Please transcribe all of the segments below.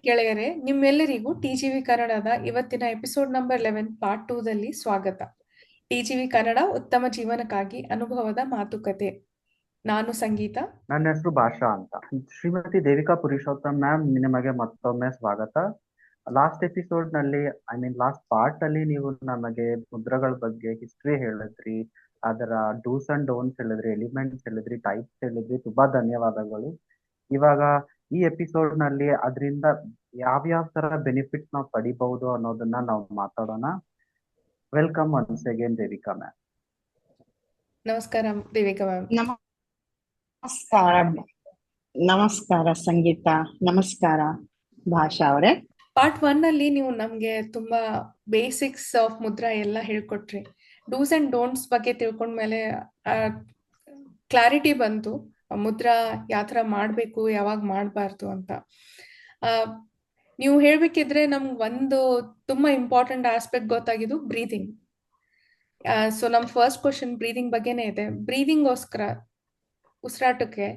ಗೆಳೆಯರೇ, ನಿಮ್ಮೆಲ್ಲರಿಗೂ ಟಿಜಿವಿ ಕನ್ನಡದ ಇವತ್ತಿನ ಎಪಿಸೋಡ್ ನಂಬರ್ 11 ಪಾರ್ಟ್ 2 ದಲ್ಲಿ ಸ್ವಾಗತ. ಟಿಜಿವಿ ಕನ್ನಡ ಉತ್ತಮ ಜೀವನಕ್ಕಾಗಿ ಅನುಭವದ ಮಾತುಕತೆ. ನಾನು ಸಂಗೀತ. ನನ್ನ ಹೆಸರು ಭಾಷಾ ಅಂತ. ಶ್ರೀಮತಿ ದೇವಿಕಾ ಪುರುಷೋತ್ತಮ್ ಮ್ಯಾಮ್, ನಿಮಗೆ ಮತ್ತೊಮ್ಮೆ ಸ್ವಾಗತ. ಲಾಸ್ಟ್ ಎಪಿಸೋಡ್ ನಲ್ಲಿ ಲಾಸ್ಟ್ ಪಾರ್ಟ್ ಅಲ್ಲಿ ನೀವು ನಮಗೆ ಮುದ್ರಗಳ ಬಗ್ಗೆ ಹಿಸ್ಟ್ರಿ ಹೇಳಿದ್ರಿ, ಅದರ ಡೂಸ್ ಅಂಡ್ ಡೋನ್ಸ್ ಹೇಳಿದ್ರಿ, ಎಲಿಮೆಂಟ್ಸ್ ಹೇಳಿದ್ರಿ, ಟೈಪ್ಸ್ ಹೇಳಿದ್ರಿ. ತುಂಬಾ ಧನ್ಯವಾದಗಳು. ಇವಾಗ ಈ ಎಪಿಸೋಡ್ ನಲ್ಲಿ ಅದರಿಂದ ಯಾವ್ಯಾವ ತರ ಬೆನಿಫಿಟ್ಸ್ ನಾವು ಪಡಿಬಹುದು ಅನ್ನೋದನ್ನ ನಾವು ಮಾತಾಡೋಣ. Welcome once again Devika ma'am. ನಮಸ್ಕಾರ ದೇವಿಕಾ ಮ್ಯಾಮ್. ನಮಸ್ಕಾರ ನಮಸ್ಕಾರ ಸಂಗೀತ, ನಮಸ್ಕಾರ ಭಾಷಾ ಅವರೇ. ಪಾರ್ಟ್ 1 ಅಲ್ಲಿ ನೀವು ನಮ್ಗೆ ತುಂಬಾ ಬೇಸಿಕ್ಸ್ ಆಫ್ ಮುದ್ರಾ ಎಲ್ಲ ಹೇಳ್ಕೊಟ್ರಿ. ಡೂಸ್ ಅಂಡ್ ಡೋಂಟ್ಸ್ ಬಗ್ಗೆ ತಿಳ್ಕೊಂಡ್ಮೇಲೆ ಕ್ಲಾರಿಟಿ ಬಂತು, ಮುದ್ರಾ ಯಾವ ಥರ ಮಾಡಬೇಕು, ಯಾವಾಗ ಮಾಡಬಾರ್ದು ಅಂತ. ನೀವು ಹೇಳ್ಬೇಕಿದ್ರೆ ನಮ್ಗೆ ಒಂದು ತುಂಬಾ ಇಂಪಾರ್ಟೆಂಟ್ ಆಸ್ಪೆಕ್ಟ್ ಗೊತ್ತಾಗಿದ್ದು ಬ್ರೀದಿಂಗ್. ಸೊ ನಮ್ಮ ಫಸ್ಟ್ ಕ್ವಶನ್ ಬ್ರೀದಿಂಗ್ ಬಗ್ಗೆನೇ ಇದೆ. ಬ್ರೀದಿಂಗೋಸ್ಕರ, ಉಸಿರಾಟಕ್ಕೆ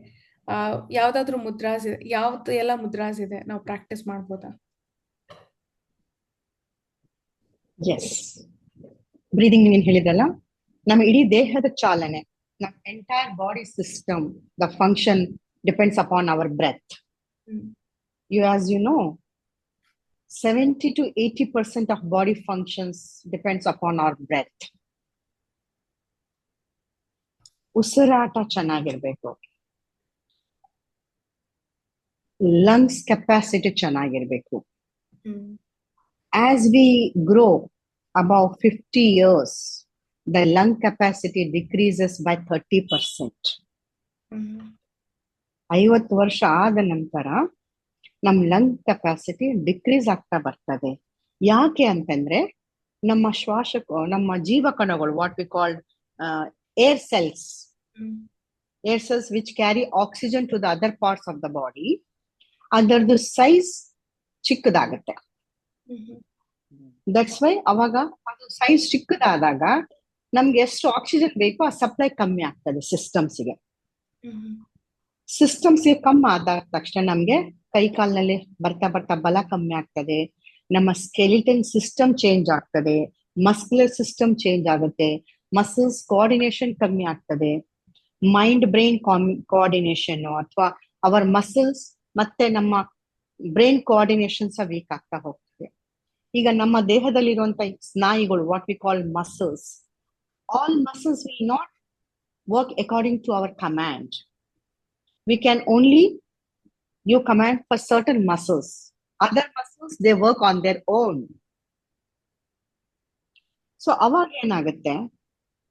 ಯಾವ್ದಾದ್ರು ಮುದ್ರಾಸ್ ಇದೆ? ಯಾವ್ದು ಎಲ್ಲ ಮುದ್ರಾಸ್ ಇದೆ, ನಾವು ಪ್ರಾಕ್ಟೀಸ್ ಮಾಡ್ಬೋದಾ? ಎಸ್, ಬ್ರೀದಿಂಗ್ ನೀವೇನು ಹೇಳಿದ್ರಲ್ಲ, ನಮ್ಮ ಇಡೀ ದೇಹದ ಚಾಲನೆ, ನಮ್ಮ entire body system, the function depends upon our breath. As you know, 70 to 80% of body functions depends upon our breath. ಉಸಿರಾಟ ಚೆನ್ನಾಗಿರ್ಬೇಕು, ಲಂಗ್ಸ್ ಕೆಪಾಸಿಟಿ ಚೆನ್ನಾಗಿರ್ಬೇಕು. As we grow above 50 years, the lung capacity decreases by 30%. 50 ವರ್ಷ ಆದ ನಂತರ ನಮ್ lung capacity decrease ಆಗ್ತಾ ಬರ್ತದೆ. ಯಾಕೆ ಅಂತಂದ್ರೆ ನಮ್ಮ ಜೀವಕಣಗಳು, what we called air cells which carry oxygen to the other parts of the body, ಅದರದ್ದು ಸೈಜ್ ಚಿಕ್ಕದಾಗತ್ತೆ. ದಟ್ಸ್ ವೈ ಅವಾಗ ಅದು ಸೈಜ್ ಚಿಕ್ಕದಾದಾಗ ನಮ್ಗೆ ಎಷ್ಟು ಆಕ್ಸಿಜನ್ ಬೇಕೋ ಆ ಸಪ್ಲೈ ಕಮ್ಮಿ ಆಗ್ತದೆ ಸಿಸ್ಟಮ್ಸ್ಗೆ. ಸಿಸ್ಟಮ್ಸ್ಗೆ ಕಮ್ಮಿ ಆದ ತಕ್ಷಣ ನಮ್ಗೆ ಕೈ ಕಾಲಿನಲ್ಲಿ ಬರ್ತಾ ಬರ್ತಾ ಬಲ ಕಮ್ಮಿ ಆಗ್ತದೆ, ನಮ್ಮ ಸ್ಕೆಲಿಟನ್ ಸಿಸ್ಟಮ್ ಚೇಂಜ್ ಆಗ್ತದೆ, ಮಸ್ಕ್ಯುಲರ್ ಸಿಸ್ಟಮ್ ಚೇಂಜ್ ಆಗುತ್ತೆ, ಮಸಲ್ಸ್ ಕೋಆರ್ಡಿನೇಷನ್ ಕಮ್ಮಿ ಆಗ್ತದೆ, ಮೈಂಡ್ ಬ್ರೈನ್ ಕೋಆರ್ಡಿನೇಷನ್ ಅಥವಾ ಅವರ್ ಮಸಲ್ಸ್ ಮತ್ತೆ ನಮ್ಮ ಬ್ರೈನ್ ಕೋಆರ್ಡಿನೇಷನ್ ಸಹ ವೀಕ್ ಆಗ್ತಾ ಹೋಗ್ತದೆ. ಈಗ ನಮ್ಮ ದೇಹದಲ್ಲಿರುವಂತ ಸ್ನಾಯುಗಳು, what we call muscles, all muscles will not work according to our command. We can only give command for certain muscles. Other muscles, they work on their own. So ಅವಾಗ ಏನಾಗುತ್ತೆ,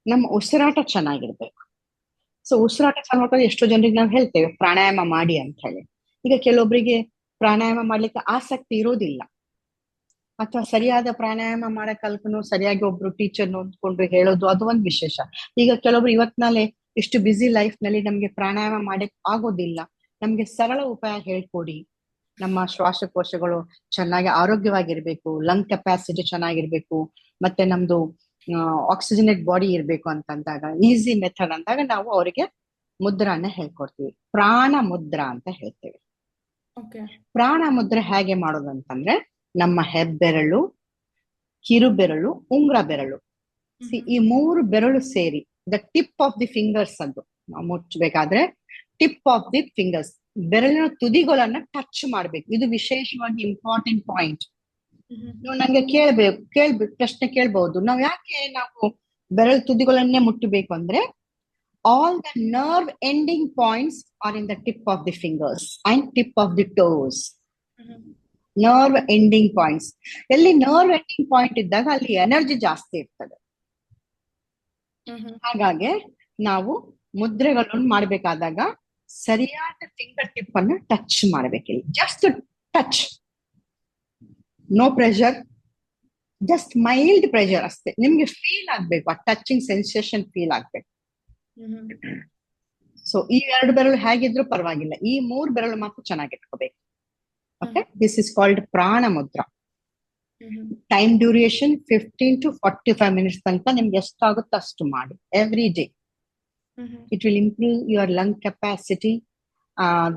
ನಮ್ಮ ಉಸಿರಾಟ ಚೆನ್ನಾಗಿರ್ಬೇಕು. ಸೊ ಉಸಿರಾಟ ಚೆನ್ನಾಗಿ ಎಷ್ಟೋ ಜನರಿಗೆ ನಾವು ಹೇಳ್ತೇವೆ ಪ್ರಾಣಾಯಾಮ ಮಾಡಿ ಅಂತ ಹೇಳಿ. ಈಗ ಕೆಲವೊಬ್ಬರಿಗೆ ಪ್ರಾಣಾಯಾಮ ಮಾಡ್ಲಿಕ್ಕೆ ಆಸಕ್ತಿ ಇರೋದಿಲ್ಲ, ಅಥವಾ ಸರಿಯಾದ ಪ್ರಾಣಾಯಾಮ ಮಾಡಕ್ಕಲ್ಕನು ಸರಿಯಾಗಿ ಒಬ್ರು ಟೀಚರ್ ನೋಡ್ಕೊಂಡು ಹೇಳೋದು, ಅದು ಒಂದು ವಿಶೇಷ. ಈಗ ಕೆಲವೊಬ್ರು ಇವತ್ನಾಲೆ ಇಷ್ಟು ಬ್ಯುಸಿ ಲೈಫ್ ನಲ್ಲಿ ನಮ್ಗೆ ಪ್ರಾಣಾಯಾಮ ಮಾಡಕ್ ಆಗೋದಿಲ್ಲ, ನಮ್ಗೆ ಸರಳ ಉಪಾಯ ಹೇಳ್ಕೊಡಿ, ನಮ್ಮ ಶ್ವಾಸಕೋಶಗಳು ಚೆನ್ನಾಗಿ ಆರೋಗ್ಯವಾಗಿರ್ಬೇಕು, ಲಂಗ್ ಕೆಪಾಸಿಟಿ ಚೆನ್ನಾಗಿರ್ಬೇಕು, ಮತ್ತೆ ನಮ್ದು ಆಕ್ಸಿಜನೇಟ್ ಬಾಡಿ ಇರ್ಬೇಕು ಅಂತಂದಾಗ, ಈಸಿ ಮೆಥಡ್ ಅಂದಾಗ ನಾವು ಅವರಿಗೆ ಮುದ್ರಾನ ಹೇಳ್ಕೊಡ್ತೀವಿ. ಪ್ರಾಣ ಮುದ್ರಾ ಅಂತ ಹೇಳ್ತೇವೆ. ಪ್ರಾಣ ಮುದ್ರೆ ಹೇಗೆ ಮಾಡೋದು ಅಂತಂದ್ರೆ, ನಮ್ಮ ಹೆಬ್ಬೆರಳು, ಕಿರುಬೆರಳು, ಉಂಗ್ರ ಬೆರಳು, ಈ 3 ಬೆರಳು ಸೇರಿ the tip of the fingers, ಅದು ನಾವು ಮುಚ್ಚಬೇಕಾದ್ರೆ ಟಿಪ್ ಆಫ್ ದಿ ಫಿಂಗರ್ಸ್, ಬೆರಳಿನ ತುದಿಗಳನ್ನ ಟಚ್ ಮಾಡ್ಬೇಕು. ಇದು ವಿಶೇಷವಾಗಿ ಇಂಪಾರ್ಟೆಂಟ್ ಪಾಯಿಂಟ್. ನೀವು ನಂಗೆ ಪ್ರಶ್ನೆ ಕೇಳ್ಬಹುದು, ಯಾಕೆ ನಾವು ಬೆರಳು ತುದಿಗಳನ್ನೇ ಮುಟ್ಟಬೇಕು ಅಂದ್ರೆ, all the nerve ending points are in the tip of the fingers and tip of the toes. Nerve ending points, ಎಲ್ಲಿ ನರ್ವ್ ಎಂಡಿಂಗ್ ಪಾಯಿಂಟ್ ಇದ್ದಾಗ ಅಲ್ಲಿ ಎನರ್ಜಿ ಜಾಸ್ತಿ ಇರ್ತದೆ. ಹಾಗಾಗಿ ನಾವು ಮುದ್ರೆಗಳನ್ನು ಮಾಡ್ಬೇಕಾದಾಗ ಸರಿಯಾದ ಫಿಂಗರ್ ಟಿಪ್ ಅನ್ನು ಟಚ್ ಮಾಡ್ಬೇಕಿಲ್ಲ, just touch, no pressure, just mild pressure ಅಷ್ಟೇ. ನಿಮ್ಗೆ ಫೀಲ್ ಆಗ್ಬೇಕು, ಆ ಟಚಿಂಗ್ ಸೆನ್ಸೇಷನ್ ಫೀಲ್ ಆಗ್ಬೇಕು. ಸೊ ಈ 2 ಬೆರಳು ಹೇಗಿದ್ರು ಪರವಾಗಿಲ್ಲ, ಈ 3 ಬೆರಳು ಮಾತ್ರ ಚೆನ್ನಾಗಿಟ್ಕೋಬೇಕು. Okay, this is called prana mudra. Time duration 15 to 45 minutes ತನಕ ನಿಮ್ಗೆ ಎಷ್ಟಾಗುತ್ತೋ ಅಷ್ಟು ಮಾಡಿ every day. It will improve your lung capacity,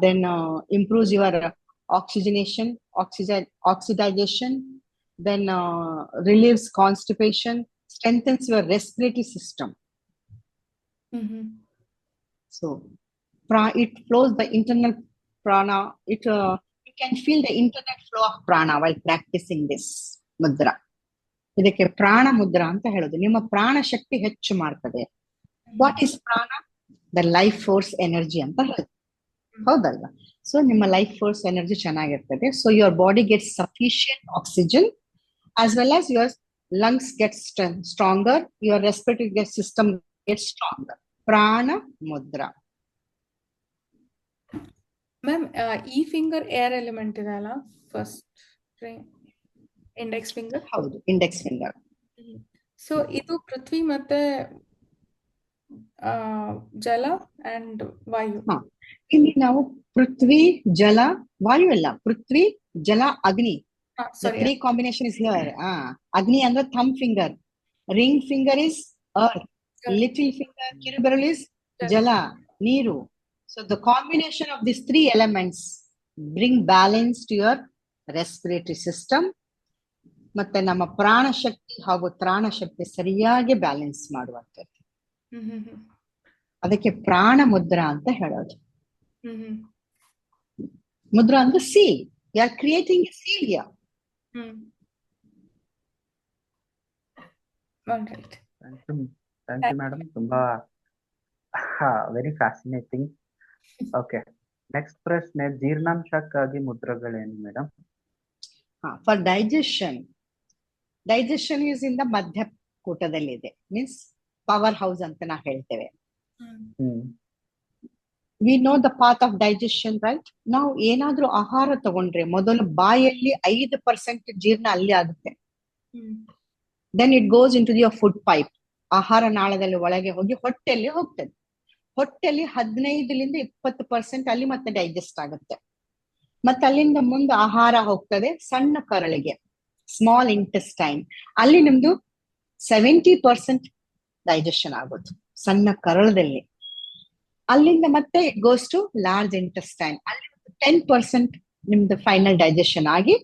then improves your oxygenation, oxidization, then relieves constipation, strengthens your respiratory system. Mm-hmm. So it flows the internal prana. You can feel the internal flow of prana while practicing this mudra. ಇದಕ್ಕೆ ಪ್ರಾಣ ಮುದ್ರಾ ಅಂತ ಹೇಳೋದು. ನಿಮ್ಮ ಪ್ರಾಣ ಶಕ್ತಿ ಹೆಚ್ಚು ಮಾಡ್ತದೆ. What is ಪ್ರಾಣ? The life force energy ಅಂತ ಹೇಳೋದು, ಹೌದಲ್ವಾ? ಸೊ ನಿಮ್ಮ ಲೈಫ್ ಫೋರ್ಸ್ ಎನರ್ಜಿ ಚೆನ್ನಾಗಿರ್ತದೆ. So your body gets sufficient oxygen as well as your lungs get stronger, your respiratory system gets stronger. Prana mudra. Ma'am, ಈ finger air element ಇದೆ ಅಲ್ಲ, first index finger. ಹೌದು, index finger. So ಇದು ಪೃಥ್ವಿ ಮತ್ತೆ ಜಲ and ವಾಯು. ಇಲ್ಲಿ ನಾವು ಪೃಥ್ವಿ, ಜಲ, ವಾಯು ಅಲ್ಲ, ಪೃಥ್ವಿ, ಜಲ, ಅಗ್ನಿ. The three combination is here. Agni ಅಂದ್ರೆ thumb finger, ring finger is earth, little finger, ಕಿರುಬೆರಳು is jala, ನೀರು. So the combination of these three elements bring balance to your respiratory system. ಮತ್ತೆ ನಮ್ಮ ಪ್ರಾಣ ಶಕ್ತಿ ಹಾಗೂ ತ್ರಾಣ ಶಕ್ತಿ ಸರಿಯಾಗಿ ಬ್ಯಾಲೆನ್ಸ್ ಮಾಡುವಂಥದ್ದು. ಅದಕ್ಕೆ ಪ್ರಾಣ ಮುದ್ರಾ ಅಂತ ಹೇಳೋದು. ಮುದ್ರಾ ಅಂದ್ರೆ seal. You are creating a seal here. Thank you, madam. ತುಂಬಾ ವೆರಿ ಫ್ಯಾಸಿನೇಟಿಂಗ್. ಓಕೆ, ನೆಕ್ಸ್ಟ್ ಪ್ರಶ್ನೆ, ಜೀರ್ಣಾಂಶಕ್ಕಾಗಿ ಮುದ್ರಗಳೇನು madam? For digestion is in the ಮಧ್ಯಕೂಟದಲ್ಲಿದೆ, ಮೀನ್ಸ್ ಪವರ್ ಹೌಸ್ ಅಂತ ನಾವು ಹೇಳ್ತೇವೆ. We know the path of digestion, right? ನಾವು ಏನಾದ್ರೂ ಆಹಾರ ತಗೊಂಡ್ರೆ ಮೊದಲು ಬಾಯಲ್ಲಿ 5% ಜೀರ್ಣ ಅಲ್ಲಿ ಆಗುತ್ತೆ. Then it goes in to your food pipe. ಆಹಾರ ನಾಳದಲ್ಲಿ ಒಳಗೆ ಹೋಗಿ ಹೊಟ್ಟೆಯಲ್ಲಿ ಹೋಗ್ತದೆ. ಹೊಟ್ಟೆಯಲ್ಲಿ 15-20% ಅಲ್ಲಿ ಮತ್ತೆ ಡೈಜೆಸ್ಟ್ ಆಗುತ್ತೆ. ಮತ್ತೆ ಅಲ್ಲಿಂದ ಮುಂದೆ ಆಹಾರ ಹೋಗ್ತದೆ ಸಣ್ಣ ಕರಳಿಗೆ, ಸ್ಮಾಲ್ ಇಂಟೆಸ್ಟೈನ್. ಅಲ್ಲಿ ನಿಮ್ದು 70% ಡೈಜೆಷನ್ ಆಗೋದು ಸಣ್ಣ ಕರಳದಲ್ಲಿ. ಅಲ್ಲಿಂದ ಮತ್ತೆ it goes to large intestine. ಅಲ್ಲಿ 10% ನಿಮ್ದು ಫೈನಲ್ ಡೈಜೆಷನ್ ಆಗಿ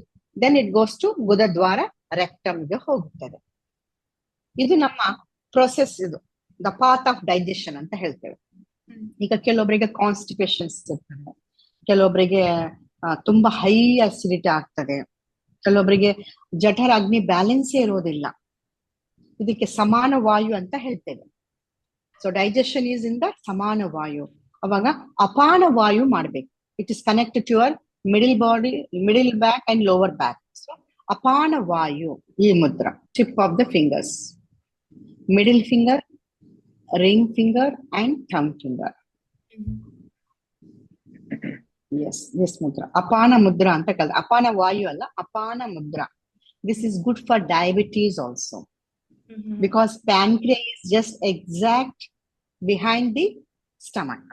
ದೆನ್ ಇಟ್ ಗೋಸ್ ಟು ಗುದದ್ವಾರ, ರೆಕ್ಟಮ್ಗೆ ಹೋಗುತ್ತದೆ. ಇದು ನಮ್ಮ ಪ್ರೊಸೆಸ್, ಇದು ದ ಪಾತ್ ಆಫ್ ಡೈಜೆಷನ್ ಅಂತ ಹೇಳ್ತೇವೆ. ಈಗ ಕೆಲವೊಬ್ಬರಿಗೆ ಕಾನ್ಸ್ಟಿಪೇಷನ್ಸ್ ಇರ್ತದೆ, ಕೆಲವೊಬ್ಬರಿಗೆ ತುಂಬಾ ಹೈ ಅಸಿಡಿಟಿ ಆಗ್ತದೆ, ಕೆಲವೊಬ್ಬರಿಗೆ ಜಠರ ಅಗ್ನಿ ಬ್ಯಾಲೆನ್ಸೇ ಇರೋದಿಲ್ಲ. ಇದಕ್ಕೆ ಸಮಾನ ವಾಯು ಅಂತ ಹೇಳ್ತೇವೆ. So digestion is in the ಸಮಾನ ವಾಯು. ಅವಾಗ ಅಪಾನ ವಾಯು ಮಾಡ್ಬೇಕು. It is connected to your middle body, middle back and lower back. So ಅಪಾನ ವಾಯು, ಈ ಮುದ್ರಾ, tip of the fingers, middle finger, ring finger and thumb finger. Yes, this mudra apana mudra anta kalda. Apana vayu alla, apana mudra. This is good for diabetes also, because pancreas is just exact behind the stomach.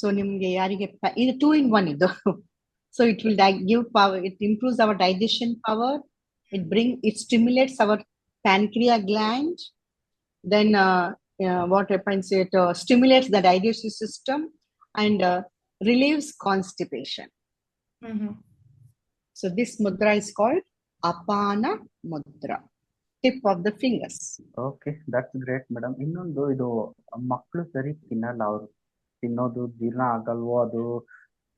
So nimge yarige idu 2 in 1 idu. So it will give power, it improves our digestion power, it stimulates our pancreas gland. Then what happens, it stimulates the digestive system and relieves constipation. So this mudra is called apana mudra, tip of the fingers. Okay, that's great madam. ಇನ್ನೊಂದು, ಇದು ಮಕ್ಕಳು ಸರಿ ತಿನ್ನಲ್ಲ, ಅವ್ರು ತಿನ್ನೋದು ಜೀರ್ಣ ಆಗಲ್ವೋ ಅದು.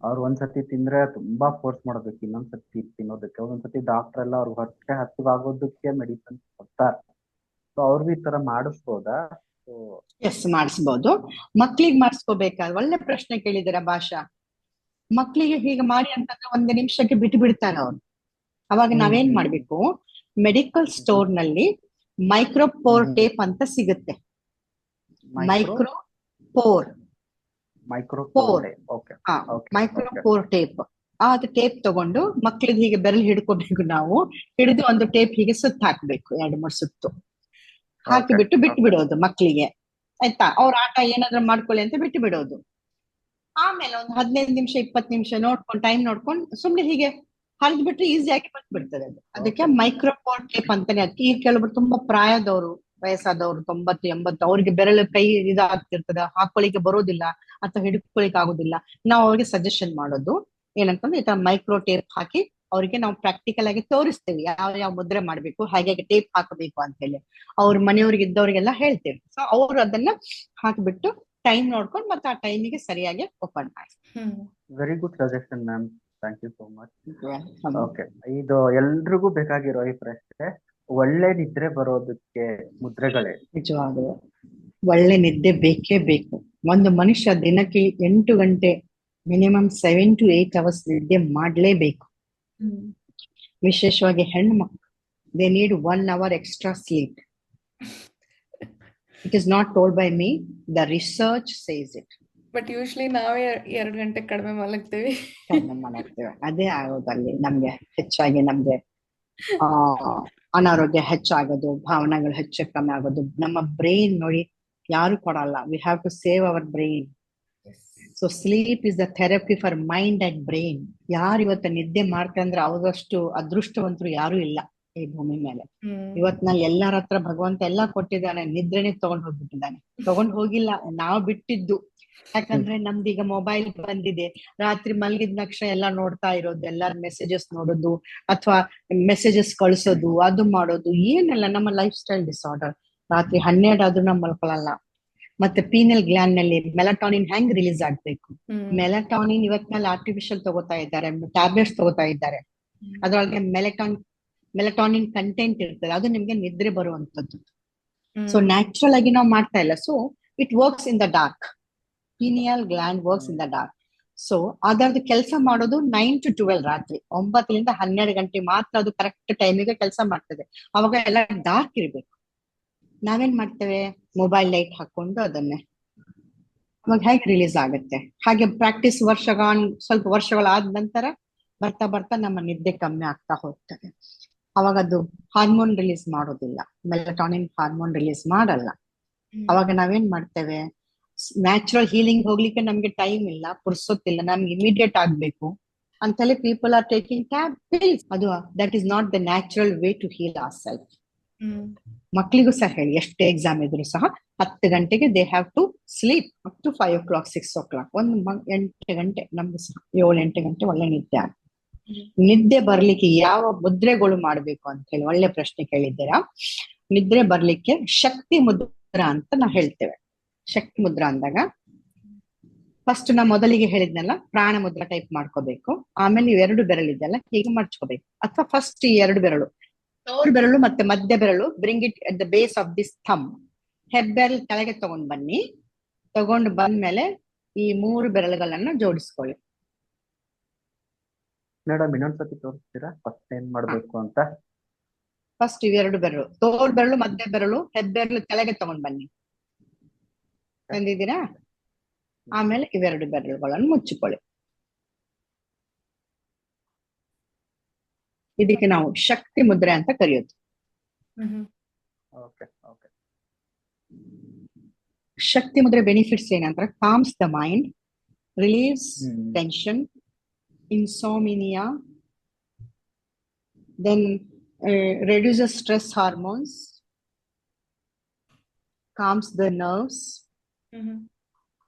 ಅವ್ರು ಒಂದ್ಸತಿ ತಿಂದ್ರೆ ತುಂಬಾ ಫೋರ್ಸ್ ಮಾಡ್ಬೇಕು ಇನ್ನೊಂದ್ಸತಿ ತಿನ್ನೋದಕ್ಕೆ. ಒಂದೊಂದ್ಸತಿ ಡಾಕ್ಟರ್ ಎಲ್ಲ ಅವ್ರಿಗೆ ಹೊಟ್ಟೆ ಹಸಿವಾಗೋದಕ್ಕೆ ಮೆಡಿಸಿನ್ ಕೊಡ್ತಾರೆ. ಸೊ ಅವ್ರಿಗೂ ಈ ತರ ಮಾಡಿಸ್ಬೋದಾ? ಎಸ್, ಮಾಡಿಸ್ಬೋದು. ಮಕ್ಳಿಗೆ ಮಾಡಿಸ್ಕೋಬೇಕಾದ್ರೆ ಒಳ್ಳೆ ಪ್ರಶ್ನೆ ಕೇಳಿದಾರೆ ಭಾಷಾ. ಮಕ್ಳಿಗೆ ಹೀಗೆ ಮಾಡಿ ಅಂತಂದ್ರೆ 1 ನಿಮಿಷಕ್ಕೆ ಬಿಟ್ಟು ಬಿಡ್ತಾರೆ ಅವ್ರು. ಅವಾಗ ನಾವೇನ್ ಮಾಡ್ಬೇಕು, ಮೆಡಿಕಲ್ ಸ್ಟೋರ್ ನಲ್ಲಿ ಮೈಕ್ರೋಪೋರ್ ಟೇಪ್ ಅಂತ ಸಿಗುತ್ತೆ. ಮೈಕ್ರೋಪೋರ್ ಟೇಪ್. ಅದು ಟೇಪ್ ತಗೊಂಡು ಮಕ್ಳಿಗೆ ಹೀಗೆ ಬೆರಳು ಹಿಡ್ಕೋಬೇಕು. ನಾವು ಹಿಡಿದು ಒಂದು ಟೇಪ್ ಹೀಗೆ ಸುತ್ತ ಹಾಕ್ಬೇಕು, 2-3 ಸುತ್ತು ಹಾಕಿಬಿಟ್ಟು ಬಿಟ್ಟು ಬಿಡೋದು ಮಕ್ಳಿಗೆ. ಆಯ್ತಾ? ಅವ್ರ ಆಟ ಏನಾದ್ರೂ ಮಾಡ್ಕೊಳ್ಳಿ ಅಂತ ಬಿಟ್ಟು ಬಿಡೋದು. ಆಮೇಲೆ ಒಂದು 15 ನಿಮಿಷ 20 ನಿಮಿಷ ನೋಡ್ಕೊಂಡು, ಟೈಮ್ ನೋಡ್ಕೊಂಡು ಸುಮ್ನೆ ಹೀಗೆ ಹರಿದ್ ಬಿಟ್ರೆ ಈಸಿ ಆಗಿ ಬಂದ್ಬಿಡ್ತದೆ ಅದು. ಅದಕ್ಕೆ ಮೈಕ್ರೋಪೋರ್ ಟೇಪ್ ಅಂತಾನೆ. ಅದಕ್ಕೆ ಈಗ ಕೆಲವೊಬ್ರು ತುಂಬಾ ಪ್ರಾಯದವರು, ವಯಸ್ಸಾದವ್ರು 90-80, ಅವ್ರಿಗೆ ಬೆರಳು ಕೈ ಇದಾಗ್ತಿರ್ತದೆ, ಹಾಕೊಳ್ಳಿಕ್ಕೆ ಬರೋದಿಲ್ಲ ಅಥವಾ ಹಿಡ್ಕೊಳಿಕ್ ಆಗೋದಿಲ್ಲ. ನಾವು ಅವ್ರಿಗೆ ಸಜೆಷನ್ ಮಾಡೋದು, ಏನಂತಂದ್ರೆ ಈ ತರ ಮೈಕ್ರೋ ಟೇಪ್ ಹಾಕಿ ಅವ್ರಿಗೆ ನಾವು ಪ್ರಾಕ್ಟಿಕಲ್ ಆಗಿ ತೋರಿಸ್ತೀವಿ ಯಾವ ಯಾವ ಮುದ್ರೆ ಮಾಡ್ಬೇಕು, ಹಾಗೆ ಟೇಪ್ ಹಾಕಬೇಕು ಅಂತ ಹೇಳಿ ಅವ್ರ ಮನೆಯವ್ರಿಗೆ ಇದ್ದವ್ರಿಗೆಲ್ಲ ಹೇಳ್ತೇವೆ. ಸೊ ಅವ್ರು ಅದನ್ನ ಹಾಕ್ಬಿಟ್ಟು ಟೈಮ್ ನೋಡ್ಕೊಂಡು ಮತ್ತೆ ಆ ಟೈಮಿಗೆ ಸರಿಯಾಗಿ ಓಪನ್ ಮಾಡಿ. Very good suggestion ma'am, thank you so much. Okay, ಇದು ಎಲ್ರಿಗೂ ಬೇಕಾಗಿರೋ ಈ ಪ್ರಶ್ನೆ, ಒಳ್ಳೆ ನಿದ್ರೆ ಬರೋದಕ್ಕೆ ಮುದ್ರೆಗಳೇ? ನಿಜವಾಗ್ಲೂ ಒಳ್ಳೆ ನಿದ್ದೆ ಬೇಕೇ ಬೇಕು. ಒಂದು ಮನುಷ್ಯ ದಿನಕ್ಕೆ 8 ಗಂಟೆ ಮಿನಿಮಮ್ 7 to 8 hours ನಿದ್ದೆ ಮಾಡ್ಲೇಬೇಕು. ವಿಶೇಷವಾಗಿ ಹೆಣ್ಣು ಮಕ್ಕಳು, they need 1 hour extra sleep. It is not told by me, the research says it. But usually ನಾವೇ 2 ಗಂಟೆ ಕಡಿಮೆ ಮಲಗ್ತೀವಿ. ಅದೇ ಆಗೋದಲ್ಲಿ ನಮ್ಗೆ ಹೆಚ್ಚಾಗಿ ನಮ್ಗೆ ಅನಾರೋಗ್ಯ ಹೆಚ್ಚಾಗೋದು, ಭಾವನೆಗಳು ಹೆಚ್ಚು ಕಮ್ಮಿ ಆಗೋದು. ನಮ್ಮ ಬ್ರೈನ್ ನೋಡಿ ಯಾರು ಕೊಡಲ್ಲ, we have to save our brain. So sleep is the therapy for mind and brain. ಯಾರು ಇವತ್ತು ನಿದ್ದೆ ಮಾಡ್ತಾರೆ ಅಂದ್ರೆ ಅವರಷ್ಟು ಅದೃಷ್ಟವಂತರು ಯಾರು ಇಲ್ಲ ಈ ಭೂಮಿ ಮೇಲೆ. ಇವತ್ನಲ್ಲಿ ಎಲ್ಲರ ಹತ್ರ ಭಗವಂತ ಎಲ್ಲಾ ಕೊಟ್ಟಿದ್ದಾನೆ, ನಿದ್ರೆನೆ ತಗೊಂಡ್ ಹೋಗ್ಬಿಟ್ಟಿದ್ದಾನೆ. ತಗೊಂಡ್ ಹೋಗಿಲ್ಲ, ನಾವು ಬಿಟ್ಟಿದ್ದು. ಯಾಕಂದ್ರೆ ನಮ್ದೀಗ ಮೊಬೈಲ್ ಬಂದಿದೆ, ರಾತ್ರಿ ಮಲಗಿದ ತಕ್ಷಣ ಎಲ್ಲ ನೋಡ್ತಾ ಇರೋದು, ಎಲ್ಲಾರ ಮೆಸೇಜಸ್ ನೋಡೋದು ಅಥವಾ ಮೆಸೇಜಸ್ ಕಳ್ಸೋದು, ಅದು ಮಾಡೋದು, ಏನೆಲ್ಲ ನಮ್ಮ ಲೈಫ್ ಸ್ಟೈಲ್ ಡಿಸಾರ್ಡರ್. ರಾತ್ರಿ 12 ಆದ್ರೂ ನಾವು ಮಲ್ಕೊಳ್ಳಲ್ಲ. ಮತ್ತೆ ಪೀನಲ್ ಗ್ಲ್ಯಾಂಡ್ ನಲ್ಲಿ ಮೆಲಟಾನಿನ್ ಹೆಂಗ್ ರಿಲೀಸ್ ಆಗ್ಬೇಕು? ಮೆಲಟಾನಿನ್ ಇವತ್ತಿನಲ್ಲಿ ಆರ್ಟಿಫಿಷಿಯಲ್ ತಗೋತಾ ಇದ್ದಾರೆ, ಟ್ಯಾಬ್ಲೆಟ್ಸ್ ತಗೋತಾ ಇದ್ದಾರೆ. ಅದ್ರೊಳಗೆ ಮೆಲಟಾನಿನ್ ಕಂಟೆಂಟ್ ಇರ್ತದೆ, ಅದು ನಿಮ್ಗೆ ನಿದ್ರೆ ಬರುವಂತದ್ದು. ಸೊ ನ್ಯಾಚುರಲ್ ಆಗಿ ನಾವು ಮಾಡ್ತಾ ಇಲ್ಲ. So it works in the dark. Pineal gland works in the dark. So ಅದರದ್ದು ಕೆಲಸ ಮಾಡೋದು 9 to 12 ರಾತ್ರಿ 9 ರಿಂದ 12 ಗಂಟೆ ಮಾತ್ರ ಅದು ಕರೆಕ್ಟ್ ಟೈಮಿಗೆ ಕೆಲಸ ಮಾಡ್ತದೆ. ಅವಾಗ ಎಲ್ಲ ಡಾರ್ಕ್ ಇರ್ಬೇಕು. ನಾವೇನ್ ಮಾಡ್ತೇವೆ, ಮೊಬೈಲ್ ಲೈಟ್ ಹಾಕೊಂಡು ಅದನ್ನೇ, ಅವಾಗ ಹೇಗೆ ರಿಲೀಸ್ ಆಗುತ್ತೆ? ಹಾಗೆ ಪ್ರಾಕ್ಟೀಸ್ ಸ್ವಲ್ಪ ವರ್ಷಗಳಾದ ನಂತರ ಬರ್ತಾ ಬರ್ತಾ ನಮ್ಮ ನಿದ್ದೆ ಕಮ್ಮಿ ಆಗ್ತಾ ಹೋಗ್ತದೆ. ಅವಾಗ ಅದು ಹಾರ್ಮೋನ್ ರಿಲೀಸ್ ಮಾಡೋದಿಲ್ಲ, ಮೆಲಟಾನಿನ್ ಹಾರ್ಮೋನ್ ರಿಲೀಸ್ ಮಾಡಲ್ಲ. ಅವಾಗ ನಾವೇನ್ ಮಾಡ್ತೇವೆ, ನ್ಯಾಚುರಲ್ ಹೀಲಿಂಗ್ ಹೋಗ್ಲಿಕ್ಕೆ ನಮ್ಗೆ ಟೈಮ್ ಇಲ್ಲ, ಪುರ್ಸೊತ್ತಿಲ್ಲ, ನಮ್ಗೆ ಇಮಿಡಿಯೇಟ್ ಆಗ್ಬೇಕು ಅಂತೇಳಿ ಪೀಪಲ್ ಆರ್ ಟೇಕಿಂಗ್ ಟ್ಯಾಬ್ಲೆಟ್ಸ್. ಅದು that is not the natural way to heal our self. ಮಕ್ಳಿಗೂ ಸಹ ಹೇಳಿ, ಎಷ್ಟೇ ಎಕ್ಸಾಮ್ ಇದ್ರು ಸಹ 10 ಗಂಟೆಗೆ they have to sleep up to 5 o'clock 6 o'clock. 8 ಗಂಟೆ ನಮ್ಗೆ ಸಹ 7-8 ಗಂಟೆ ಒಳ್ಳೆ ನಿದ್ದೆ ಆಗ. ನಿದ್ದೆ ಬರ್ಲಿಕ್ಕೆ ಯಾವ ಮುದ್ರೆಗಳು ಮಾಡ್ಬೇಕು ಅಂತ ಹೇಳಿ ಒಳ್ಳೆ ಪ್ರಶ್ನೆ ಕೇಳಿದ್ದೀರಾ. ನಿದ್ರೆ ಬರ್ಲಿಕ್ಕೆ ಶಕ್ತಿ ಮುದ್ರಾ ಅಂತ ನಾವು ಹೇಳ್ತೇವೆ. ಶಕ್ತಿ ಮುದ್ರಾ ಅಂದಾಗ ಫಸ್ಟ್ ನಾ ಮೊದಲಿಗೆ ಹೇಳಿದ್ನಲ್ಲ, ಪ್ರಾಣ ಮುದ್ರಾ ಟೈಪ್ ಮಾಡ್ಕೋಬೇಕು. ಆಮೇಲೆ 2 ಬೆರಳಿದ್ದೆಲ್ಲ ಹೀಗೆ ಮಡ್ಚ್ಕೋಬೇಕು. ಅಥವಾ ಫಸ್ಟ್ ಈ 2 ಬೆರಳು, ತೋರು ಬೆರಳು ಮತ್ತೆ ಮಧ್ಯ ಬೆರಳು, bring it at the base of this thumb. ಹೆಬ್ಬೆರಳು ಕೆಳಗೆ ತಗೊಂಡ್ ಬನ್ನಿ. ತಗೊಂಡು ಬಂದ್ಮೇಲೆ ಈ 3 ಬೆರಳುಗಳನ್ನ ಜೋಡಿಸ್ಕೊಳ್ಳಿ. ಮೇಡಮ್ ಇನ್ನೊಂದ್ಸತಿ ತೋರಿಸ್ತೀರಾ ಫಸ್ಟ್ ಏನ್ ಮಾಡ್ಬೇಕು ಅಂತ? ಫಸ್ಟ್ ಇವ್ 2 ಬೆರಳು, ತೋರು ಬೆರಳು, ಮಧ್ಯ ಬೆರಳು, ಹೆಬ್ಬೆರಳು ಕೆಳಗೆ ತಗೊಂಡ್ ಬನ್ನಿ. ತಂದಿದ್ದೀರಾ? ಆಮೇಲೆ ಇವ್ 2 ಬೆರಳುಗಳನ್ನು ಮುಚ್ಚಿಕೊಳ್ಳಿ. ಇದಕ್ಕೆ ನಾವು ಶಕ್ತಿ ಮುದ್ರೆ ಅಂತ ಕರೆಯೋದು. ಶಕ್ತಿ ಮುದ್ರೆ ಬೆನಿಫಿಟ್ಸ್ ಏನಂದ್ರೆ, calms the mind, relieves tension, insomnia, then reduces stress hormones, calms the nerves,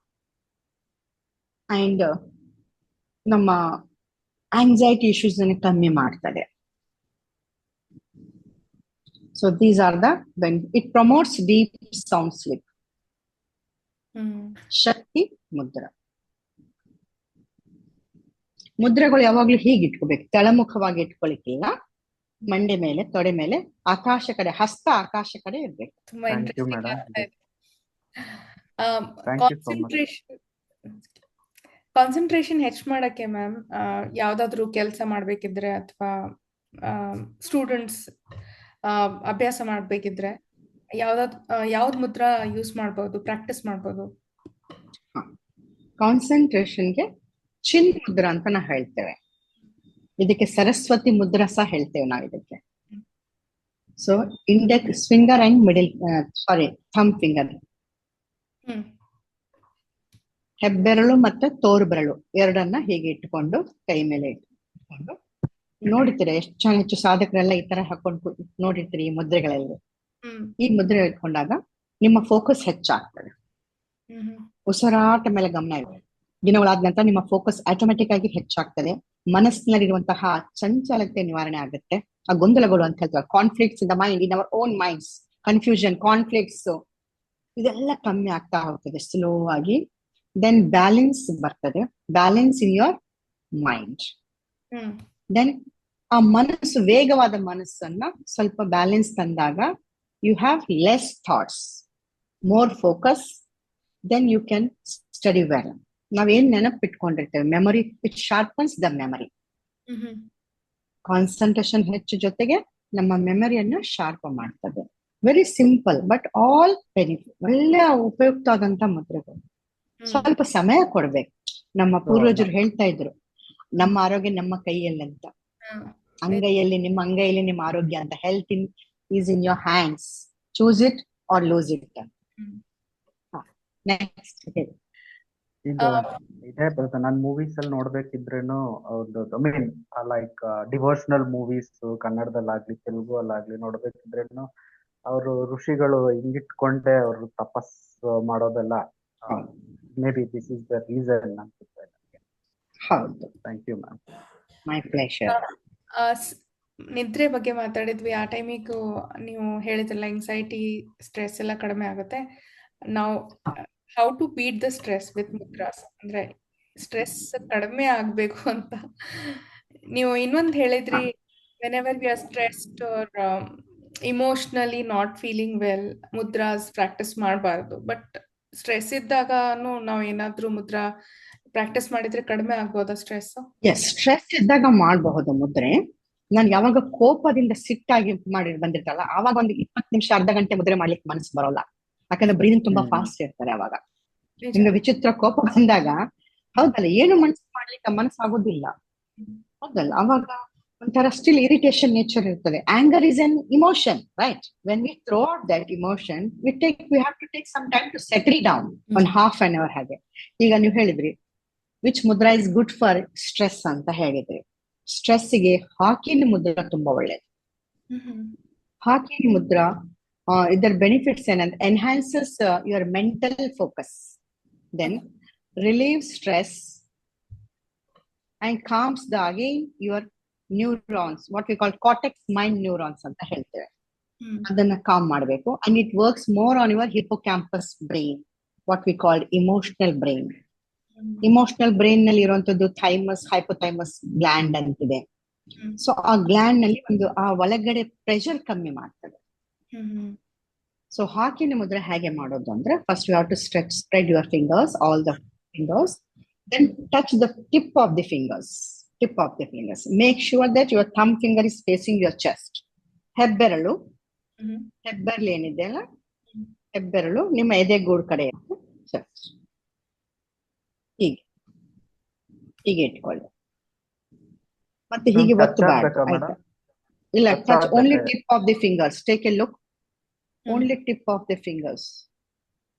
and ನಮ್ಮ anxiety issues ಅನ್ನು ಕಮ್ಮಿ ಮಾಡ್ತದೆ. So these are the it promotes deep sound sleep. ಶಕ್ತಿ ಮುದ್ರಾ. ಮುದ್ರೆಗಳು ಯಾವಾಗ್ಲೂ ಹೀಗೆ ಇಟ್ಕೋಬೇಕು, ತೆಳಮುಖವಾಗಿ ಇಟ್ಕೊಳಿಕ್ಕಿಲ್ಲ. ಮಂಡೆ ಮೇಲೆ, ತೊಡೆ ಮೇಲೆ, ಆಕಾಶ ಕಡೆ, ಹಸ್ತ ಆಕಾಶ ಕಡೆ ಇರ್ಬೇಕು. ತುಂಬಾ ಕಾನ್ಸಂಟ್ರೇಷನ್ ಹೆಚ್ಚು ಮಾಡಕ್ಕೆ ಮ್ಯಾಮ್, ಯಾವ್ದಾದ್ರು ಕೆಲಸ ಮಾಡ್ಬೇಕಿದ್ರೆ ಅಥವಾ ಸ್ಟೂಡೆಂಟ್ಸ್ ಅಭ್ಯಾಸ ಮಾಡ್ಬೇಕಿದ್ರೆ ಯಾವ್ದ್ ಮುದ್ರಾ ಯೂಸ್ ಮಾಡ್ಬೋದು, ಪ್ರಾಕ್ಟೀಸ್ ಮಾಡ್ಬೋದು? ಕಾನ್ಸಂಟ್ರೇಷನ್ಗೆ ಚಿನ್ ಮುದ್ರಾ ಅಂತ ನಾವು ಹೇಳ್ತೇವೆ. ಇದಕ್ಕೆ ಸರಸ್ವತಿ ಮುದ್ರಾ ಸಹ ಹೇಳ್ತೇವೆ ನಾವು ಇದಕ್ಕೆ. So index finger and thumb finger, ಹೆಬ್ಬೆರಳು ಮತ್ತೆ ತೋರು ಬೆರಳು ಎರಡನ್ನ ಹೀಗೆ ಇಟ್ಕೊಂಡು ಕೈ ಮೇಲೆ ಇಟ್ಕೊಂಡು ನೋಡ್ತೀರಾ, ಎಷ್ಟು ಹೆಚ್ಚು ಸಾಧಕರೆಲ್ಲ ಈ ತರ ಹಾಕೊಂಡು ನೋಡಿರ್ತೀರಿ ಈ ಮುದ್ರೆಗಳಲ್ಲಿ. ಈ ಮುದ್ರೆ ಇಟ್ಕೊಂಡಾಗ ನಿಮ್ಮ ಫೋಕಸ್ ಹೆಚ್ಚಾಗ್ತದೆ, ಉಸಿರಾಟ ಮೇಲೆ ಗಮನ ಇದೆ. ದಿನಗಳಾದ ನಂತರ ನಿಮ್ಮ ಫೋಕಸ್ ಆಟೋಮೆಟಿಕ್ ಆಗಿ ಹೆಚ್ಚಾಗ್ತದೆ. ಮನಸ್ಸಿನಲ್ಲಿರುವಂತಹ ಚಂಚಲತೆ ನಿವಾರಣೆ ಆಗುತ್ತೆ. ಆ ಗೊಂದಲಗಳು ಅಂತ ಹೇಳ್ತಾರೆ, conflicts in the mind, in our own minds, confusion, conflicts, ಇದೆಲ್ಲ ಕಮ್ಮಿ ಆಗ್ತಾ ಹೋಗ್ತದೆ ಸ್ಲೋ ಆಗಿ. ದೆನ್ ಬ್ಯಾಲೆನ್ಸ್ ಬರ್ತದೆ, balance in your mind. Hmm then ಆ ಮನಸ್ಸು, ವೇಗವಾದ ಮನಸ್ಸನ್ನ ಸ್ವಲ್ಪ ಬ್ಯಾಲೆನ್ಸ್ ತಂದಾಗ you have less thoughts, more focus, then you can study well. ನಾವೇನ್ ನೆನಪಿಟ್ಕೊಂಡಿರ್ತೇವೆ, memory, it sharpens the memory. Hmm hmm concentration ಹೆಚ್ಚು ಜೊತೆಗೆ ನಮ್ಮ ಮೆಮರಿಯನ್ನ ಶಾರ್ಪ್ ಮಾಡ್ತದೆ. Very simple but all very ಒಳ್ಳೆ ಉಪಯುಕ್ತ ಆದಂತ ಮುದ್ರೆಗಳು. ಹ್ಮ್ ಸ್ವಲ್ಪ ಸಮಯ ಕೊಡ್ಬೇಕು. ನಮ್ಮ So, ಪೂರ್ವಜರು ಹೇಳ್ತಾ ಇದ್ರು, ನಮ್ಮ ಆರೋಗ್ಯ ನಮ್ಮ ಕೈಯಲ್ಲಿ ಅಂತ. ಹ್ಮ್ ಅಂಗೈಯಲ್ಲಿ, ನಿಮ್ಮ ಅಂಗೈಯಲ್ಲಿ ನಿಮ್ಮ ಆರೋಗ್ಯ ಅಂತ. Health is in your hands, choose it or lose it. Hmm. Next ಇದು ಆ, ಇದೇ ಬರುತ್ತೆ. ನಾನು ಮೂವೀಸ್ ಅಲ್ಲಿ ನೋಡ್ಬೇಕಿದ್ರೇನು ಅವ್ರದ್ದು ಮೀನ್ ಲೈಕ್ ಡಿವೋಷನಲ್ ಮೂವೀಸ್ ಕನ್ನಡದಲ್ಲಾಗ್ಲಿ ತೆಲುಗು ಅಲ್ಲಾಗ್ಲಿ ನೋಡ್ಬೇಕಿದ್ರೇನು ಅವರು ಋಷಿಗಳು ಹಿಂಗಿಟ್ಕೊಂಡೆ ಅವರು ತಪಸ್ಸು ಮಾಡೋದೆಲ್ಲ. Maybe this is the reason ಅನ್ಸುತ್ತೆ ನನಗೆ. ಹೌದು, thank you ma'am. My pleasure. ಆ, ನಿದ್ರೆ ಬಗ್ಗೆ ಮಾತಾಡಿದ್ವಿ. ಆ ಟೈಮಿಗೂ ನೀವು ಹೇಳಿದ್ರಲ್ಲ, ಎಂಗ್ಸೈಟಿ, ಸ್ಟ್ರೆಸ್ ಎಲ್ಲ ಕಡಿಮೆ ಆಗುತ್ತೆ. ನಾವು how to beat the stress with mudras, ಅಂದ್ರೆ ಸ್ಟ್ರೆಸ್ ಕಡಿಮೆ ಆಗ್ಬೇಕು ಅಂತ ನೀವು ಇನ್ನೊಂದು ಹೇಳಿದ್ರಿ. Whenever we are stressed or emotionally not feeling well, mudras practice ಮಾಡಬಾರ್ದು. ಬಟ್ ಸ್ಟ್ರೆಸ್ ಇದ್ದಾಗನು ನಾವು ಏನಾದ್ರೂ ಮುದ್ರಾ ಪ್ರಾಕ್ಟೀಸ್ ಮಾಡಿದ್ರೆ ಕಡಿಮೆ ಆಗ್ಬೋದಾ ಸ್ಟ್ರೆಸ್? ಎಸ್, ಸ್ಟ್ರೆಸ್ ಇದ್ದಾಗ ಮಾಡಬಹುದು ಮುದ್ರೆ. ನಾನು ಯಾವಾಗ ಕೋಪದಿಂದ ಸಿಟ್ಟಾಗಿ ಬಂದಿರ್ತಲ್ಲ, ಆವಾಗ ಒಂದು 20 ನಿಮಿಷ, ಅರ್ಧ ಗಂಟೆ ಮುದ್ರೆ ಮಾಡ್ಲಿಕ್ಕೆ ಮನಸ್ಸು ಬರೋಲ್ಲ. ಯಾಕಂದ್ರೆ ಬ್ರೀದಿಂಗ್ ತುಂಬಾ ಫಾಸ್ಟ್ ಇರ್ತಾರೆ ಅವಾಗ. ನಿಜ. ನಿಮ್ಗೆ ವಿಚಿತ್ರ ಕೋಪ ಬಂದಾಗ, ಹೌದಲ್ಲ, ಏನು ಮಾಡ್ಲಿಕ್ಕೆ ಮನಸ್ಸಾಗೋದಿಲ್ಲ, ಹೌದಲ್ಲ, ಅವಾಗ ಒಂಥರ ಸ್ಟಿಲ್ ಇರಿಟೇಷನ್ ನೇಚರ್ ಇರ್ತದೆ. Anger is an emotion, right? When we throw out that emotion, we have to take some time to settle down, ಒಂದು ಹಾಫ್ ಅನ್ ಅವರ್ ಹಾಗೆ. ಈಗ ನೀವು ಹೇಳಿದ್ರಿ which mudra is good for stress ಅಂತ ಹೇಳಿದ್ರಿ. ಸ್ಟ್ರೆಸ್ಗೆ ಹಾಕಿನ ಮುದ್ರಾ ತುಂಬಾ ಒಳ್ಳೇದು. ಹಾಕಿನ ಮುದ್ರಾ ಇದರ ಬೆನಿಫಿಟ್ಸ್ ಏನಂದ್ರೆ enhances your mental focus, then relieve stress and calms the again your neurons, what we call cortex mind neurons ಅಂತ ಹೇಳ್ತೇವೆ. ಅದನ್ನ ಕಾಮ್ ಮಾಡಬೇಕು. And it works more on your hippocampus brain, what we call emotional brain. Emotional brain ನಲ್ಲಿ ಇರುವಂತದ್ದು thymus, hypothymus gland ಅಂತಿದೆ. So ಆ gland ನಲ್ಲಿ ಆ ಒಳಗಡೆ ಪ್ರೆಷರ್ ಕಮ್ಮಿ ಮಾಡ್ತದೆ. ಸೊ ಹಾಕಿನ ಮುದ್ರೆ ಹೇಗೆ ಮಾಡೋದು ಅಂದ್ರೆ, first you have to spread your fingers, all the fingers, then touch the tip of the fingers. Make sure that your thumb finger is facing your chest. ಹೆಬ್ಬೆರಳು ಏನಿದೆ ಅಲ್ಲ, ಹೆಬ್ಬೆರಳು ನಿಮ್ಮ ಎದೆಗೂಡು ಕಡೆ ಚೆಸ್ಟ್ ಹೀಗೆ ಇಟ್ಕೊಳ್ಳಿ. ಮತ್ತೆ ಹೀಗೆ ಒತ್ತಬಾರ್ದು, ಆಯ್ತಾ? ಇಲ್ಲ, touch only tip of the fingers. Take a look, only tip of the fingers.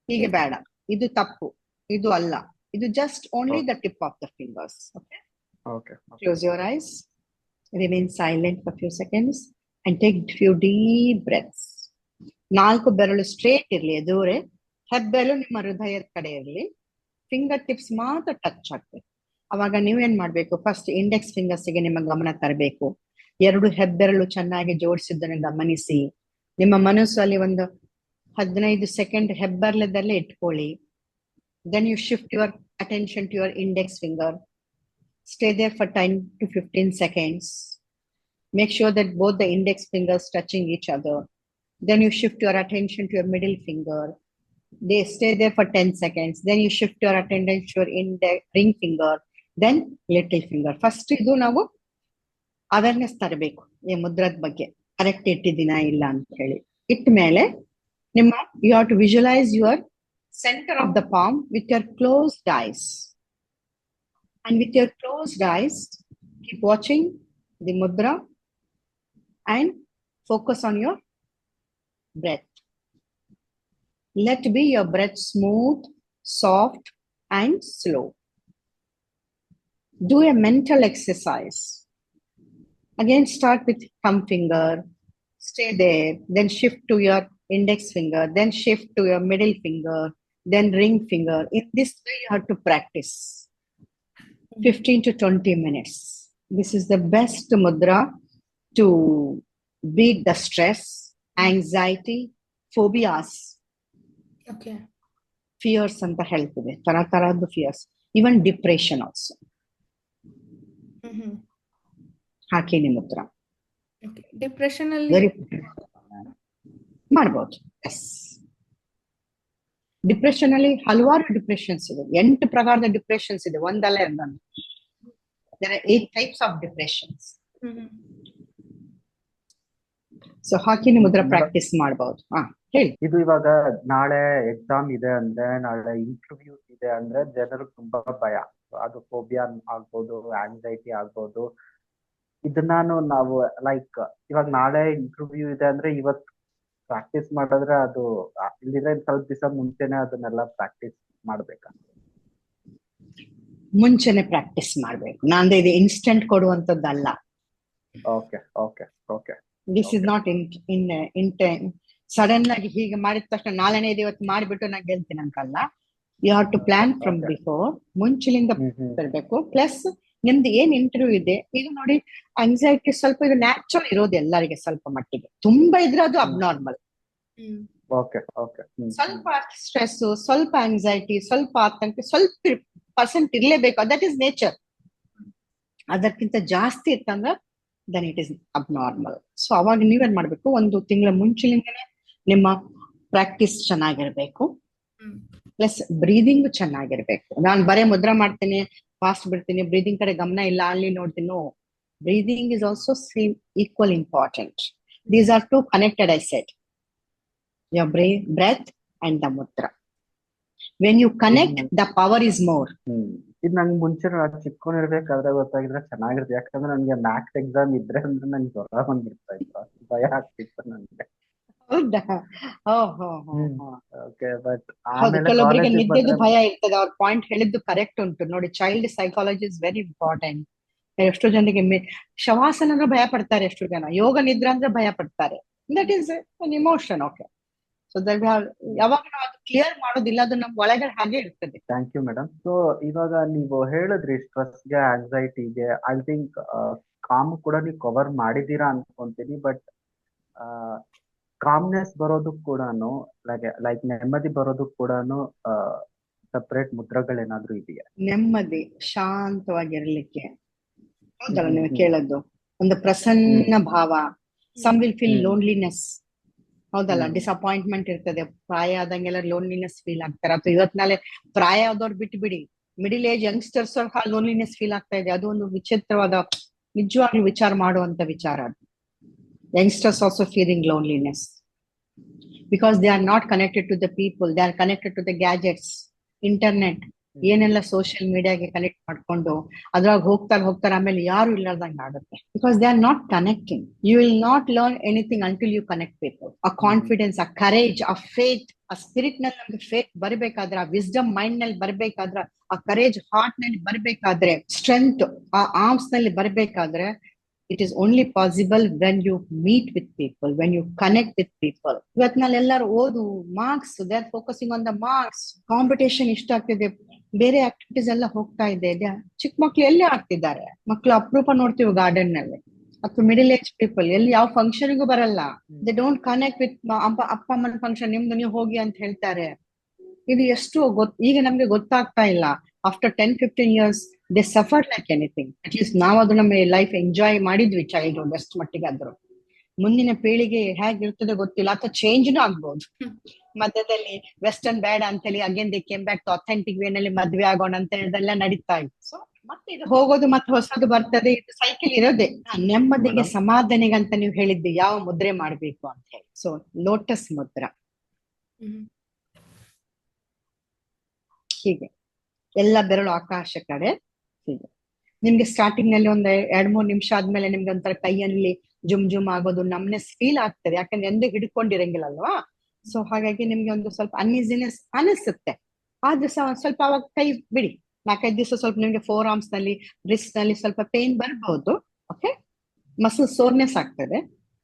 ಹೀಗೆ ಬೇಡ, ಇದು ತಪ್ಪು, ಇದು ಅಲ್ಲ, ಇದು just only the tip of the fingers. Okay, close your eyes, remain silent for few seconds and take few deep breaths. 4 ಬೆರಳು straight ಇರ್ಲಿ, ಎದುರೇ. ಹೆಬ್ಬೆರಳು ನಿಮ್ಮ ಹೃದಯದ ಕಡೆ ಇರ್ಲಿ, ಫಿಂಗರ್ ಟಿಪ್ಸ್ ಮಾತ್ರ ಟಚ್ ಆಗ್ಬೇಕು. ಅವಾಗ ನೀವೇನ್ ಮಾಡ್ಬೇಕು, ಫಸ್ಟ್ ಇಂಡೆಕ್ಸ್ ಫಿಂಗರ್ಸ್ಗೆ ನಿಮ್ಮ ಗಮನ ತರಬೇಕು. 2 ಹೆಬ್ಬೆರಳು ಚೆನ್ನಾಗಿ ಜೋಡಿಸಿದ್ದನ್ನು ಗಮನಿಸಿ. ನಿಮ್ಮ ಮನಸ್ಸಲ್ಲಿ ಒಂದು 15 ಸೆಕೆಂಡ್ ಹೆಬ್ಬೆರಳದಲ್ಲೇ ಇಟ್ಕೊಳ್ಳಿ. Then you shift your attention to your index finger. Stay there for 10 to 15 seconds. Make sure that both the index fingers touching each other. Then you shift your attention to your middle finger. They stay there for 10 seconds. Then you shift your attention to your ring finger, then little finger. First ಇದು ನಾವು awareness ತರಬೇಕು, ಈ ಮುದ್ರದ ಬಗ್ಗೆ correct ಇಟ್ಟಿದ್ದೀನಾ ಇಲ್ಲ ಅಂತ ಹೇಳಿ. ಇಟ್ಟ ಮೇಲೆ ನಿಮ್ಮ you have to visualise your centre of the palm with your closed eyes. And with your closed eyes, keep watching the mudra and focus on your breath. Let be your breath smooth, soft, and slow. Do a mental exercise. Again, start with thumb finger, stay there, then shift to your index finger, then shift to your middle finger, then ring finger. In this way, you have to practice. 15 to 20 minutes. This is the best mudra to beat the stress, anxiety, phobias, okay. fears ಅಂತ ಹೇಳ್ತೀವಿ, ತರಹದ fierce, even depression also. ಹಾಕಿನಿ ಮುದ್ರ depression ಅಲ್ಲಿ very ಮಾಡ್ಬೋದು. S, depression ಅಲ್ಲಿ ಹಲವಾರು depressions ಇದೆ, 8 ಪ್ರಕಾರದ ಡಿಪ್ರೆಷನ್ಸ್ ಇದೆ, ಒಂದಲ್ಲ ಎರಡಲ್ಲ. There are 8 types of depressions. So ಹಾಕಿನಿ ಮುದ್ರ ಪ್ರಾಕ್ಟೀಸ್ ಮಾಡಬಹುದು. ಹೇಳಿ. ಇದು ಇವಾಗ ನಾಳೆ ಎಕ್ಸಾಮ್ ಇದೆ ಅಂದ್ರೆ, ನಾಳೆ ಇಂಟರ್ವ್ಯೂ ಇದೆ ಅಂದ್ರೆ ಜನರು ತುಂಬಾ ಭಯ, ಅದು ಫೋಬಿಯಾ ಆಗ್ಬೋದು, ಆಂಗ್ಸೈಟಿ ಆಗ್ಬೋದು. ಇದನ್ನ ನಾವು ಲೈಕ್ ಇವಾಗ ನಾಳೆ ಇಂಟರ್ವ್ಯೂ ಇದೆ ಅಂದ್ರೆ ಇವತ್ತು ಪ್ರಾಕ್ಟೀಸ್ ಮಾಡಿದ್ರೆ ಅದು ಇಲ್ಲಿದ್ರೆ ಸ್ವಲ್ಪ ದಿವಸ ಮುಂಚೆನೆ ಅದನ್ನೆಲ್ಲ ಪ್ರಾಕ್ಟೀಸ್ ಮಾಡ್ಬೇಕಾ? ಮುಂಚೆನೆ ಪ್ರಾಕ್ಟೀಸ್ ಮಾಡ್ಬೇಕು. ನಾನು ಇದು ಇನ್ಸ್ಟೆಂಟ್ ಕೊಡುವಂತದ್ದಲ್ಲ. Okay okay okay. This is not in time sudden ಆಗಿ ಹೀಗೆ ಮಾಡಿದ ತಕ್ಷಣ ನಾಳೆನೇ ಇವತ್ತು ಮಾಡಿಬಿಟ್ಟು ನಾನು ಗೆಲ್ತೀನಿ ಅಂತಲ್ಲ. You have to plan from before, ಮುಂಚಿನಿಂದ ಬರಬೇಕು. ಪ್ಲಸ್ ನಿಮ್ದು ಏನ್ ಇಂಟರ್ವ್ಯೂ ಇದೆ, ಈಗ ನೋಡಿ ಆಂಗ್ಸೈಟಿ ಸ್ವಲ್ಪ ಇದು ನ್ಯಾಚುರಲ್ ಇರೋದು ಎಲ್ಲರಿಗೆ, ಸ್ವಲ್ಪ ಮಟ್ಟಿಗೆ ತುಂಬಾ ಇದ್ರೆ ಅದು ಅಬ್ನಾರ್ಮಲ್. ಸ್ವಲ್ಪ ಸ್ಟ್ರೆಸ್, ಸ್ವಲ್ಪ ಆಂಗ್ಸೈಟಿ, ಸ್ವಲ್ಪ ಆತಂಕ, ಸ್ವಲ್ಪ ಪರ್ಸೆಂಟ್ ಇರ್ಲೇಬೇಕು, ದಟ್ ಇಸ್ ನೇಚರ್. ಅದಕ್ಕಿಂತ ಜಾಸ್ತಿ ಇತ್ತಂದ್ರೆ then it is abnormal. So ಅವಾಗ ನೀವೇನ್ ಮಾಡ್ಬೇಕು, ಒಂದು ತಿಂಗಳ ಮುಂಚಿನಿಂದನೇ ನಿಮ್ಮ ಪ್ರಾಕ್ಟೀಸ್ ಚೆನ್ನಾಗಿರ್ಬೇಕು. ಪ್ಲಸ್ ಬ್ರೀದಿಂಗ್ ಚೆನ್ನಾಗಿರ್ಬೇಕು. ನಾನು ಬರೇ ಮುದ್ರಾ ಮಾಡ್ತೀನಿ, ಫಾಸ್ಟ್ ಬಿಡ್ತೀನಿ, ಬ್ರೀದಿಂಗ್ ಕಡೆ ಗಮನ ಇಲ್ಲ, ಅಲ್ಲಿ ನೋಡ್ತೀನಿ. No, breathing is also same equal important. These are two connected, I said. Your breath and the mudra. When you connect, the power is more. ಇದು ನಂಗೆ ಮುಂಚೆ ಚಿಕ್ಕವನಿರ್ಬೇಕಾದ್ರೆ ಗೊತ್ತಾಗಿದ್ರೆ ಚೆನ್ನಾಗಿರುತ್ತೆ. ಯಾಕಂದ್ರೆ ನನ್ಗೆ ಮ್ಯಾಥ್ಸ್ ಎಕ್ಸಾಮ್ ಇದ್ರೆ ಅಂದ್ರೆ ನಂಗೆ ಜ್ವರ ಬಂದ್ಬಿಡ್ತಾ ಇತ್ತು, ಭಯ ಆಗ್ತಿತ್ತು ನನ್ಗೆ. ಹೌದಾ? ಆಮೇಲೆ ಕೆಲವೊಬ್ಬರಿಗೆ ನಿದ್ದೆದು ಭಯ ಇರ್ತದೆ. ಅವ್ರ ಪಾಯಿಂಟ್ ಹೇಳಿದ್ದು ಕರೆಕ್ಟ್ ಉಂಟು ನೋಡಿ. Child psychology is very important. ಎಷ್ಟೋ ಜನರಿಗೆ ಶವಾಸನ ಅಂದ್ರೆ ಭಯ ಪಡ್ತಾರೆ, ಎಷ್ಟೋ ಜನ ಯೋಗ ನಿದ್ರಾ ಅಂದ್ರೆ ಭಯ ಪಡ್ತಾರೆ. That is an emotion. Okay, so ಯಾವಾಗ ನಾವು ಅದು ಕ್ಲಿಯರ್ ಮಾಡೋದಿಲ್ಲ, ಅದು ನಮ್ ಒಳಗಡೆ ಹಾಗೆ ಇರ್ತದೆ. Thank you madam. ಸೊ ಇವಾಗ ನೀವು ಹೇಳಿದ್ರಿ ಸ್ಟ್ರೆಸ್ಗೆ, ಆಂಗ್ಸೈಟಿಗೆ, ಐ ಥಿಂಕ್ ಕಾಮ್ ಕೂಡ ನೀವು ಕವರ್ ಮಾಡಿದೀರಾ ಅನ್ಕೊಂತೀನಿ. ಬಟ್ ಕಾಮ್ನೆಸ್ ಬರೋದಕ್ಕೆ ಕೂಡ, ಲೈಕ್ ನೆಮ್ಮದಿ ಬರೋದಕ್ಕೆ ಕೂಡ ಸಪರೇಟ್ ಮುದ್ರಗಳೇನಾದ್ರೂ ಇದೆಯಾ? ನೆಮ್ಮದಿ, ಶಾಂತವಾಗಿರ್ಲಿಕ್ಕೆ. ಹೌದಲ್ಲ ನೀವು ಕೇಳದ್ದು? ಒಂದು ಪ್ರಸನ್ನ ಭಾವ. Some will feel loneliness. ಹೌದಲ್ಲ, ಡಿಸಪಾಯಿಂಟ್ಮೆಂಟ್ ಇರ್ತದೆ. ಪ್ರಾಯ ಆದಂಗೆಲ್ಲ ಲೋನ್ಲಿನೆಸ್ ಫೀಲ್ ಆಗ್ತಾರೆ. ಅಥವಾ ಇವತ್ನಾಲೆ ಪ್ರಾಯ ಆದವ್ರು ಬಿಟ್ಟು ಬಿಡಿ, middle age youngsters loneliness feel ಆಗ್ತಾ ಇದೆ. ಅದು ಒಂದು ವಿಚಿತ್ರವಾದ, ನಿಜವಾಗ್ಲೂ ವಿಚಾರ ಮಾಡುವಂತ ವಿಚಾರ. Youngsters also feeling loneliness because they are not connected to the people. They are connected to the gadgets, internet, ಏನೆಲ್ಲ ಸೋಷಿಯಲ್ ಮೀಡಿಯಾಗೆ ಕನೆಕ್ಟ್ ಮಾಡ್ಕೊಂಡು ಅದ್ರಾಗ ಹೋಗ್ತಾರೆ. ಆಮೇಲೆ ಯಾರು ಇಲ್ಲದಂಗ ಆಗುತ್ತೆ. Because they are not connecting. You will not learn anything until you connect people. ಆ ಕಾನ್ಫಿಡೆನ್ಸ್, ಆ ಕರೇಜ್, ಆ ಫೇತ್, ಆ ಸ್ಪಿರಿಟ್ ನಲ್ಲಿ ನಮ್ಗೆ ಫೇತ್ ಬರ್ಬೇಕಾದ್ರೆ, ಆ ವಿಸ್ಡಮ್ ಮೈಂಡ್ ನಲ್ಲಿ ಬರ್ಬೇಕಾದ್ರೆ, ಆ ಕರೇಜ್ ಹಾರ್ಟ್ ನಲ್ಲಿ ಬರ್ಬೇಕಾದ್ರೆ, ಸ್ಟ್ರೆಂತ್ ಆ ಆರ್ಮ್ಸ್ ನಲ್ಲಿ ಬರ್ಬೇಕಾದ್ರೆ, it is only possible when you meet with people, when you connect with people. ಇವತ್ನಲ್ಲಿ ಎಲ್ಲರೂ ಓದು, marks, they are focusing on the marks. Competition ಇಷ್ಟ ಆಗ್ತಿದೆ, ಬೇರೆ ಆಕ್ಟಿವಿಟೀಸ್ ಎಲ್ಲ ಹೋಗ್ತಾ ಇದೆ. ಚಿಕ್ಕ ಮಕ್ಳು ಎಲ್ಲಿ ಆಗ್ತಿದ್ದಾರೆ? ಮಕ್ಳು ಅಪರೂಪ ನೋಡ್ತೀವಿ ಗಾರ್ಡನ್ ನಲ್ಲಿ. ಅಥವಾ ಮಿಡಿಲ್ ಏಜ್ ಪೀಪಲ್ ಎಲ್ಲಿ ಯಾವ ಫಂಕ್ಷನ್ಗೂ ಬರಲ್ಲ. ದೇ ಡೋಂಟ್ ಕನೆಕ್ಟ್ ವಿತ್ ಅಪ್ಪ ಅಮ್ಮನ ಫಂಕ್ಷನ್. ನಿಮ್ದು ನೀವು ಹೋಗಿ ಅಂತ ಹೇಳ್ತಾರೆ. ಇದು ಎಷ್ಟು ಈಗ ನಮ್ಗೆ ಗೊತ್ತಾಗ್ತಾ ಇಲ್ಲ. After 10-15 years they suffered like anything. At least ನಾವು ಅದು ನಮ್ಮ ಲೈಫ್ ಎಂಜಾಯ್ ಮಾಡಿದ್ವಿ ಚೈಲ್ಡ್ಹುಡ್ ಎಷ್ಟು ಮಟ್ಟಿಗೆ. ಆದ್ರು ಮುಂದಿನ ಪೀಳಿಗೆ ಹೇಗಿರ್ತದೆ ಗೊತ್ತಿಲ್ಲ, ಅಥವಾ ಚೇಂಜ್ನು ಆಗ್ಬೋದು. ಮಧ್ಯದಲ್ಲಿ ವೆಸ್ಟರ್ನ್ ಬೇಡ ಅಂತೇಳಿ again they came back to authentic way ನಲ್ಲಿ ಮದ್ವೆ ಆಗೋಣ ಅಂತ ಹೇಳಿದೆಲ್ಲ ನಡೀತಾ ಇತ್ತು. ಸೊ ಮತ್ತೆ ಇದು ಹೋಗೋದು, ಮತ್ತೆ ಹೊಸದು ಬರ್ತದೆ. ಇದು ಸೈಕಲ್ ಇರೋದೇ. ನೆಮ್ಮದಿಗೆ, ಸಮಾಧಾನಿಗೆ ಅಂತ ನೀವು ಹೇಳಿದ್ದು ಯಾವ ಮುದ್ರೆ ಮಾಡ್ಬೇಕು ಅಂತ ಹೇಳಿ. ಸೊ ಲೋಟಸ್ ಮುದ್ರಾ, ಹೀಗೆ ಎಲ್ಲ ಬೆರಳು ಆಕಾಶ ಕಡೆ ಹೀಗೆ. ನಿಮ್ಗೆ ಸ್ಟಾರ್ಟಿಂಗ್ ನಲ್ಲಿ ಒಂದ್ 2-3 ನಿಮಿಷ ಆದ್ಮೇಲೆ ನಿಮ್ಗೆ ಒಂಥರ ಕೈಯಲ್ಲಿ ಜುಮ್ ಆಗೋದು, ನಮ್ನೆಸ್ ಫೀಲ್ ಆಗ್ತದೆ. ಯಾಕಂದ್ರೆ ಎಂದೇ ಹಿಡ್ಕೊಂಡಿರಂಗಿಲ್ಲ ಅಲ್ವಾ. ಸೊ ಹಾಗಾಗಿ ನಿಮ್ಗೆ ಒಂದು ಸ್ವಲ್ಪ ಅನ್ಈಸಿನೆಸ್ ಅನಿಸುತ್ತೆ. ಆದ್ರೆ ಸ್ವಲ್ಪ ಅವಾಗ ಕೈ ಬಿಡಿ. 4-5 ದಿವಸ ಸ್ವಲ್ಪ ನಿಮ್ಗೆ ಫೋರ್ ಆರ್ಮ್ಸ್ ನಲ್ಲಿ, ರಿಸ್ಟ್ ನಲ್ಲಿ ಸ್ವಲ್ಪ ಪೇನ್ ಬರ್ಬಹುದು. ಓಕೆ, ಮಸಲ್ ಸೋರ್ನೆಸ್ ಆಗ್ತದೆ.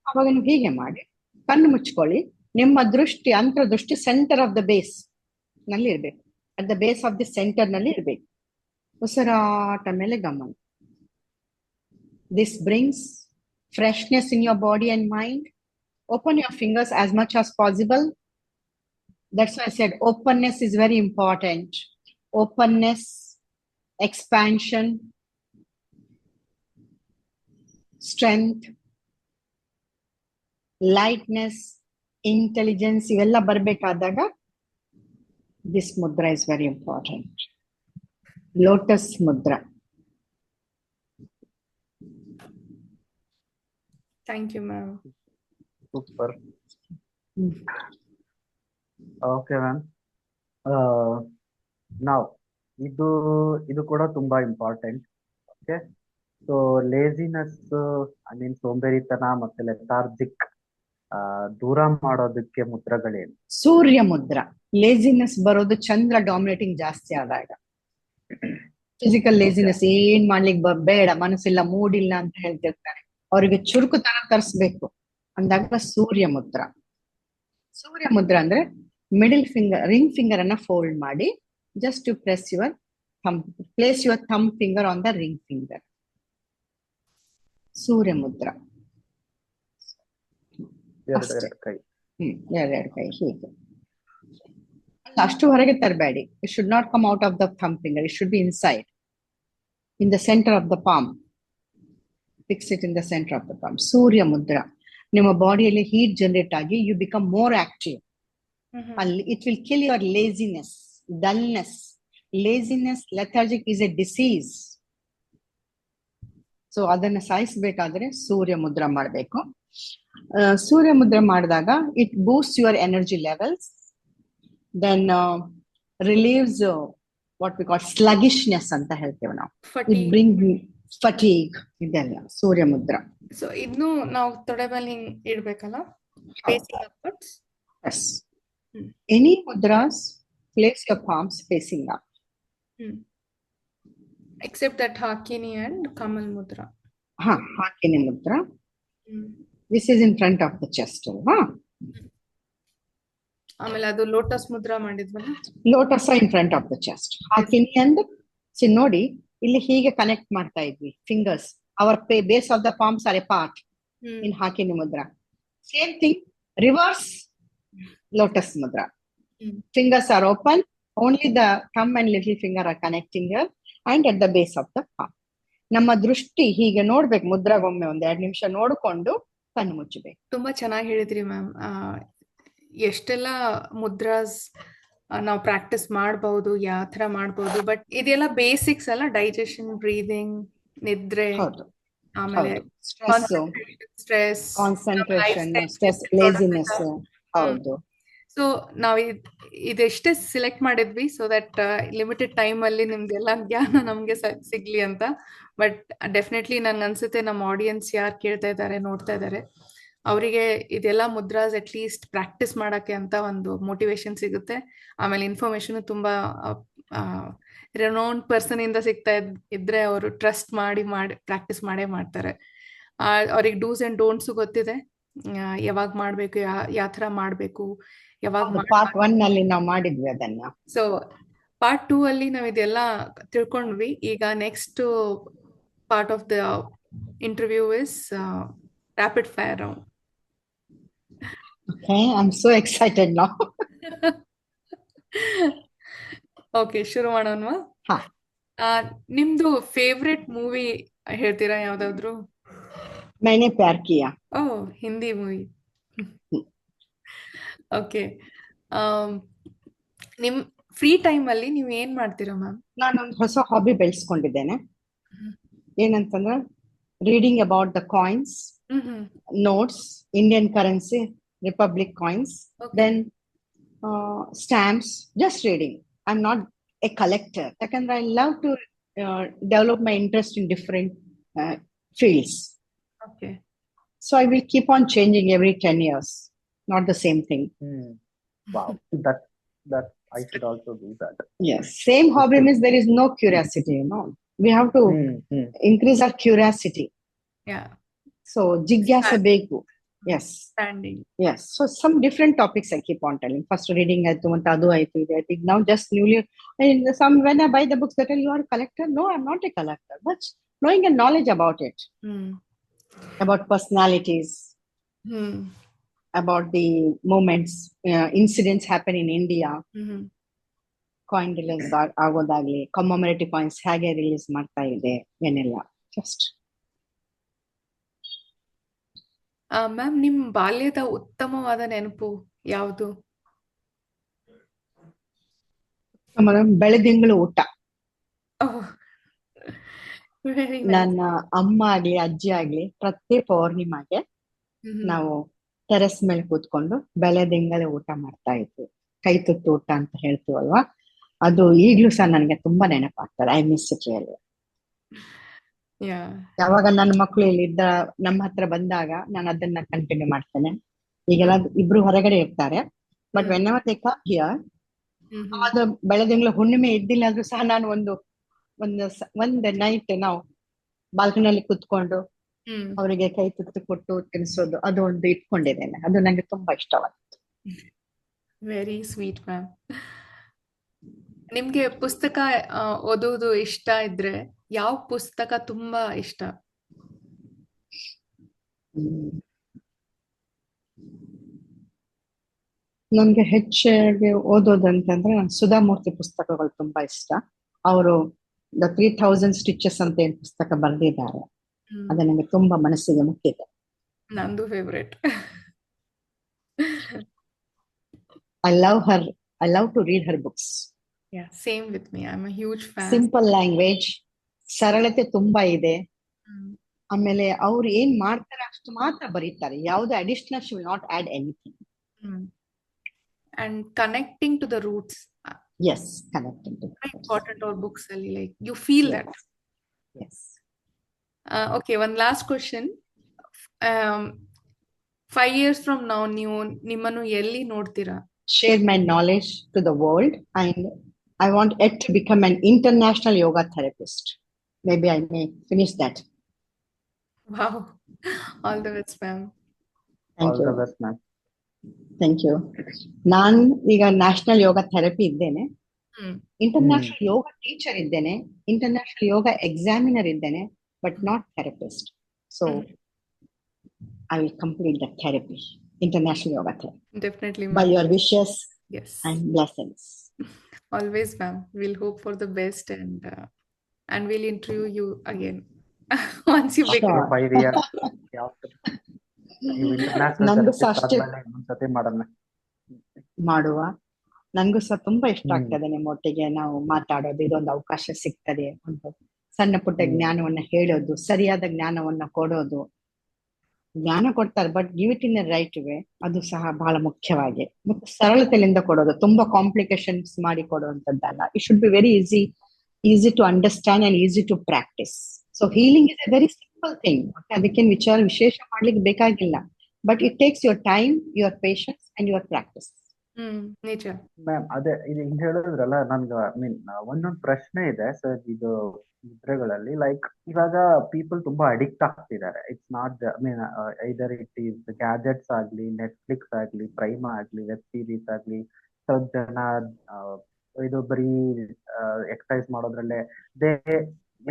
ಅವಾಗ ನೀವು ಹೀಗೆ ಮಾಡಿ ಕಣ್ಣು ಮುಚ್ಕೊಳ್ಳಿ. ನಿಮ್ಮ ದೃಷ್ಟಿ, ಅಂತರ್ದೃಷ್ಟಿ ಸೆಂಟರ್ ಆಫ್ ದ ಬೇಸ್ ನಲ್ಲಿ ಇರ್ಬೇಕು. At the base of the centre ನಲ್ಲಿ ಇರ್ಬೇಕು. ಉಸಿರಾಟ ಮೇಲೆ ಗಮನ. This brings freshness in your body and mind. Open your fingers as much as possible. That's why I said openness is very important. Openness, expansion, strength, lightness, intelligence, ಇವೆಲ್ಲ ಬರ್ಬೇಕಾದಾಗ this mudra is very important. Lotus mudra. Thank you, ma'am. Super. Okay ma'am. ನಾವು ಇದು ಕೂಡ ತುಂಬಾ important. Okay, so laziness, I mean ಸೋಂಬೇರಿತನ ಮತ್ತೆ lethargic ದೂರ ಮಾಡೋದಕ್ಕೆ ಮುದ್ರಗಳೇನು? ಸೂರ್ಯ ಮುದ್ರ. Laziness ಬರೋದು ಚಂದ್ರ ಡಾಮಿನೇಟಿಂಗ್ ಜಾಸ್ತಿ ಆದಾಗ. ಫಿಸಿಕಲ್ ಲೇಜಿನೆಸ್, ಏನ್ ಮಾಡ್ಲಿಕ್ಕೆ ಬೇಡ, ಮನಸ್ಸಿಲ್ಲ, ಮೂಡಿಲ್ಲ ಅಂತ ಹೇಳ್ತಿರ್ತಾರೆ. ಅವರಿಗೆ ಚುರುಕುತನ ತರಿಸ್ಬೇಕು ಅಂದಾಗ ಸೂರ್ಯ ಮುದ್ರ. ಸೂರ್ಯ ಮುದ್ರ ಅಂದ್ರೆ ಮಿಡಿಲ್ ಫಿಂಗರ್, ರಿಂಗ್ ಫಿಂಗರ್ ಅನ್ನ ಫೋಲ್ಡ್ ಮಾಡಿ just to place your thumb finger on the ring finger. Surya mudra. ಎರಡೆರಡು ಕೈ. ಎರಡೆರಡು ಕೈ ಹೀಗೆ. ಅಷ್ಟು ಹೊರಗೆ ತರಬೇಡಿ. It should not come out of the thumb finger. It should be inside, in the centre of the palm. Fix it in the centre of the palm. Surya mudra. ನಿಮ್ಮ ಬಾಡಿಯಲ್ಲಿ ಹೀಟ್ ಜನರೇಟ್ ಆಗಿ ಯು ಬಿಕಮ್ ಮೋರ್ ಆಕ್ಟಿವ್. ಅಲ್ಲಿ it will kill your laziness, dullness. Laziness, lethargic is a disease. So ಅದನ್ನ ಸಾಯಿಸಬೇಕಾದ್ರೆ ಸೂರ್ಯ ಮುದ್ರ ಮಾಡಬೇಕು. ಸೂರ್ಯ ಮುದ್ರ ಮಾಡಿದಾಗ it boost your energy levels, then relieves what we call sluggishness ಅಂತ ಹೇಳ್ತೇವೆ ನಾವು. It bring fatigue. ಇದೆಲ್ಲ ಸೂರ್ಯ ಮುದ್ರ. ಸೊ ಇನ್ನು ನಾವು ತೊಡೆ ಮೇಲೆ ಹಿಂಗ್ ಇಡ್ಬೇಕಲ್ಲ, facing upwards. Yes. Any mudras, place your palms facing up. Except that Hakini and Kamal mudra. Hakini mudra. This is in front of the chest. ಆಮೇಲೆ ಅದು ಲೋಟಸ್ ಮುದ್ರಾ ಮಾಡಿದ್ವಲ್ಲ, lotus in front of the chest. Hakini and ನೋಡಿ ಇಲ್ಲಿ ಹೀಗೆ connect ಮಾಡ್ತಾ ಇದ್ವಿ fingers. Our base of the palms are apart in Hakini mudra. Same thing, reverse lotus mudra. Fingers are open, only the thumb and little finger are connecting here and at the base of the palm. ನಮ್ಮ ದೃಷ್ಟಿ ಹೀಗೆ ನೋಡ್ಬೇಕು. ಮುದ್ರಾಗೊಮ್ಮೆ ಒಂದ್ 2 ನಿಮಿಷ ನೋಡ್ಕೊಂಡು ಕಣ್ಣು ಮುಚ್ಚಬೇಕು. ತುಂಬಾ ಚೆನ್ನಾಗಿ ಹೇಳಿದ್ರಿ ಮ್ಯಾಮ್. ಎಷ್ಟೆಲ್ಲ ಮುದ್ರಾಸ್ ನಾವು ಪ್ರಾಕ್ಟೀಸ್ ಮಾಡಬಹುದು, ಯಾವ ತರ ಮಾಡಬಹುದು, ಬಟ್ ಇದೆಲ್ಲ ಬೇಸಿಕ್ಸ್ ಅಲ್ಲ. ಡೈಜೆಷನ್, ಬ್ರೀದಿಂಗ್, ನಿದ್ರೆ, ಆಮೇಲೆ ಸ್ಟ್ರೆಸ್, ಕಾನ್ಸಂಟ್ರೇಷನ್, ಸ್ಟ್ರೆಸ್, ಲೇಜಿನೆಸ್. ಹೌದು. ಸೊ ನಾವು ಇದೆಷ್ಟೇ ಸಿಲೆಕ್ಟ್ ಮಾಡಿದ್ವಿ ಸೊ ದಟ್ ಲಿಮಿಟೆಡ್ ಟೈಮ್ ಅಲ್ಲಿ ನಿಮ್ದೆಲ್ಲ ಜ್ಞಾನ ನಮ್ಗೆ ಸಿಗ್ಲಿ ಅಂತ. ಬಟ್ ಡೆಫಿನೆಟ್ಲಿ ನನ್ಗೆ ಅನ್ಸುತ್ತೆ ನಮ್ಮ ಆಡಿಯನ್ಸ್ ಯಾರು ಕೇಳ್ತಾ ಇದ್ದಾರೆ, ನೋಡ್ತಾ ಇದ್ದಾರೆ, ಅವರಿಗೆ ಇದೆಲ್ಲ ಮುದ್ರಾಸ್ ಅಟ್ ಲೀಸ್ಟ್ ಪ್ರಾಕ್ಟೀಸ್ ಮಾಡಕ್ಕೆ ಅಂತ ಒಂದು ಮೋಟಿವೇಶನ್ ಸಿಗುತ್ತೆ. ಆಮೇಲೆ ಇನ್ಫಾರ್ಮೇಶನ್ ತುಂಬಾ ರೆನೌಂಡ್ ಪರ್ಸನ್ ಇಂದ ಸಿಗ್ತಾ ಇದ್ರೆ ಅವರು ಟ್ರಸ್ಟ್ ಮಾಡಿ ಪ್ರಾಕ್ಟೀಸ್ ಮಾಡ್ತಾರೆ. ಅವ್ರಿಗೆ ಡೂಸ್ ಅಂಡ್ ಡೋಂಟ್ಸ್ ಗೊತ್ತಿದೆ, ಯಾವಾಗ ಮಾಡ್ಬೇಕು, ಯಾವ ತರ ಮಾಡ್ಬೇಕು, ಯಾವಾಗ. ಪಾರ್ಟ್ 1 ಅಲ್ಲಿ ನಾವು ಮಾಡಿದ್ವಿ ಅದನ್ನ. ಸೊ ಪಾರ್ಟ್ 2 ಅಲ್ಲಿ ನಾವ್ ಇದೆಲ್ಲ ತಿಳ್ಕೊಂಡ್ವಿ. ಈಗ next part of the interview is rapid fire round. Okay, I'm so excited now. Okay, ಶುರು ಮಾಡೋಣವಾ? ನಿಮ್ದು ಫೇವ್ರೆಟ್ ಮೂವಿ ಹೇಳ್ತೀರಾ ಯಾವ್ದಾದ್ರು? मैंने प्यार किया. ಹಿಂದಿ ಮೂವಿ. ಓಕೆ, ನಿಮ್ ಫ್ರೀ ಟೈಮ್ ಅಲ್ಲಿ ನೀವ್ ಏನ್ ಮಾಡ್ತೀರಾ ಮ್ಯಾಮ್? ನಾನೊಂದು ಹೊಸ ಹಾಬಿ ಬೆಳೆಸ್ಕೊಂಡಿದ್ದೇನೆ. ಏನಂತಂದ್ರೆ reading about the coins, notes, Indian currency, Republic coins, then stamps, just reading. I'm not a collector. I love to develop my interest in different fields. Okay. So I will keep on changing every 10 years, not the same thing. Wow, that I should also do that. Yes, same hobby means there is no curiosity, you know. We have to increase our curiosity. Yeah. So ಜಿಜ್ಞಾಸೆ ಬೇಕು. Yes. Standing. Yes. So some different topics I keep on telling. First reading ಆಯ್ತು ಮತ್ತೆ ಅದು ಆಯ್ತು ಇದು ಆಯ್ತು. ಈಗ now just newly some when I buy the books that tell you are a collector. No, I'm not a collector. But knowing a knowledge about it, Hmm. about personalities, Hmm. about the moments, incidents happen in India, Hmm. Coin release ಆಗೋದಾಗ್ಲಿ, commemorative coins ಹೇಗೆ release ಮಾಡ್ತಾ ಇದೆ ಏನೆಲ್ಲ just. Ma'am, ನಿಮ್ ಬಾಲ್ಯದ ಉತ್ತಮವಾದ ನೆನಪು ಯಾವುದು? ಬೆಳದಿಂಗಳು ಊಟ. Very nice. ನನ್ನ ಅಮ್ಮ ಆಗ್ಲಿ ಅಜ್ಜಿ ಆಗ್ಲಿ ಪ್ರತಿ ಪೌರ್ಣಿಮಾಗೆ ನಾವು ಟೆರೆಸ್ ಮೇಲೆ ಕೂತ್ಕೊಂಡು ಬೆಳೆದಿಂಗಳೇ ಊಟ ಮಾಡ್ತಾ ಇದ್ವಿ. ಕೈ ತುತ್ತು ಊಟ ಅಂತ ಹೇಳ್ತೀವಲ್ವಾ, ಅದು ಈಗ್ಲೂ ಸಹ ನನಗೆ ತುಂಬಾ ನೆನಪಾಗ್ತದೆ. I miss it really. ಯಾವಾಗ ನನ್ನ ಮಕ್ಕಳು ಇಲ್ಲಿದ್ದ ನಮ್ಮ ಹತ್ರ ಬಂದಾಗ ನಾನು ಅದನ್ನ ಕಂಟಿನ್ಯೂ ಮಾಡ್ತೇನೆ. ಈಗೆಲ್ಲ ಇಬ್ರು ಹೊರಗಡೆ ಇರ್ತಾರೆ, but when ever they come here, ಅದು ಬೆಳೆದಿಂಗಳ ಹುಣ್ಣಿಮೆ ಇದ್ದಿಲ್ಲ ಆದ್ರೂ ಸಹ ನಾನು ಒಂದು ನೈಟ್ ನಾವು ಬಾಲ್ಕನಿಯಲ್ಲಿ ಕುತ್ಕೊಂಡು ಅವರಿಗೆ ಕೈ ತುತ್ತು ಕೊಟ್ಟು ತಿನ್ಸೋದು, ಅದು ಒಂದು ಇಟ್ಕೊಂಡಿದ್ದೇನೆ. ಅದು ನಂಗೆ ತುಂಬಾ ಇಷ್ಟವಾಗುತ್ತೆ. Very sweet ma'am. ನಿಮ್ಗೆ ಪುಸ್ತಕ ಓದುವುದು ಇಷ್ಟ ಇದ್ರೆ ಯಾವ ಪುಸ್ತಕ ತುಂಬಾ ಇಷ್ಟ? ನಮ್ಗೆ ಹೆಚ್ಚಾಗಿ ಓದೋದಂತಂದ್ರೆ ಸುಧಾಮೂರ್ತಿ ಪುಸ್ತಕಗಳು ತುಂಬಾ ಇಷ್ಟ. ಅವರು ದ 3000 ಸ್ಟಿಚಸ್ ಅಂತ ಏನ್ ಪುಸ್ತಕ ಬರೆದಿದ್ದಾರೆ, ಅದು ನನಗೆ ತುಂಬಾ ಮನಸ್ಸಿಗೆ ಮುಟ್ಟಿದೆ. ನಂದು favourite. I love to read her books. Same with me. I am a huge fan. Simple language, ಸರಳತೆ ತುಂಬಾ ಇದೆ. ಆಮೇಲೆ ಅವ್ರು ಏನ್ ಮಾಡ್ತಾರೆ ಅಷ್ಟು ಮಾತ್ರ ಬರೀತಾರೆ. ಯಾವ್ದು additional she will not add anything. And connecting to the roots. Yes, connecting to the very important our books ali, like you feel that. Yes. Okay, one last question. 5 years from now ನೀವು ನಿಮ್ಮನ್ನು ಎಲ್ಲಿ ನೋಡ್ತೀರಾ? Share my knowledge to the world, and I want it to become an international yoga therapist. Maybe I may finish that. Wow. All the best, ma'am. Thank you. All the best, ma'am. Thank you. ನಾನ್ ಈಗ national yoga therapy ಇದ್ದೇನೆ, international yoga teacher ಇದ್ದೇನೆ, international yoga examiner ಇದ್ದೇನೆ, but not therapist. So I will complete the therapy, international yoga therapy. Definitely, by your wishes. Yes. And blessings. Always, ma'am. We'll hope for the best, and we'll interview you again once you become. Sure. 5 years. ನಂಗೂ ಸಹ ಅಷ್ಟೇ ಮಾಡುವ. ನಂಗೂ ಸಹ ತುಂಬಾ ಇಷ್ಟ ಆಗ್ತದೆ ನಿಮ್ಮೊಟ್ಟಿಗೆ ನಾವು ಮಾತಾಡೋದು. ಇದೊಂದು ಅವಕಾಶ ಸಿಗ್ತದೆ, ಒಂದು ಸಣ್ಣ ಪುಟ್ಟ ಜ್ಞಾನವನ್ನ ಹೇಳೋದು, ಸರಿಯಾದ ಜ್ಞಾನವನ್ನ ಕೊಡೋದು. ಜ್ಞಾನ ಕೊಡ್ತಾರೆ, but give it in right way. ಅದು ಸಹ ಬಹಳ ಮುಖ್ಯವಾಗಿ, ಮತ್ತೆ ಸರಳತೆಯಿಂದ ಕೊಡೋದು, ತುಂಬಾ ಕಾಂಪ್ಲಿಕೇಶನ್ಸ್ ಮಾಡಿ ಕೊಡುವಂತದ್ದಲ್ಲ. It should be very easy to understand and easy to practise. So healing is a very simple thing. ಅದಕ್ಕೇನು ವಿಶೇಷ ಮಾಡ್ಲಿಕ್ಕೆ ಬೇಕಾಗಿಲ್ಲ, but it takes your time, your patience and your practice. ನಿಜ ಮ್ಯಾಮ್. ಅದೇ ಇದು ಹಿಂಗ್ ಹೇಳಿದ್ರಲ್ಲ, ನನ್ಗೆ ಒಂದೊಂದು ಪ್ರಶ್ನೆ ಇದೆ ಸರ್. ಇದು ಮುದ್ರೆಗಳಲ್ಲಿ ಲೈಕ್ ಇವಾಗ ಪೀಪಲ್ ತುಂಬಾ ಅಡಿಕ್ಟ್ ಆಗ್ತಿದ್ದಾರೆ. It's not either it is gadgets ಆಗ್ಲಿ, ನೆಟ್ಫ್ಲಿಕ್ಸ್ ಆಗ್ಲಿ, ಪ್ರೈಮ್ ಆಗ್ಲಿ, ವೆಬ್ ಸೀರೀಸ್ ಆಗ್ಲಿ. ಸ್ವಲ್ಪ ಜನ ಇದು ಬರೀ ಎಕ್ಸರ್ಸೈಸ್ ಮಾಡೋದ್ರಲ್ಲೇ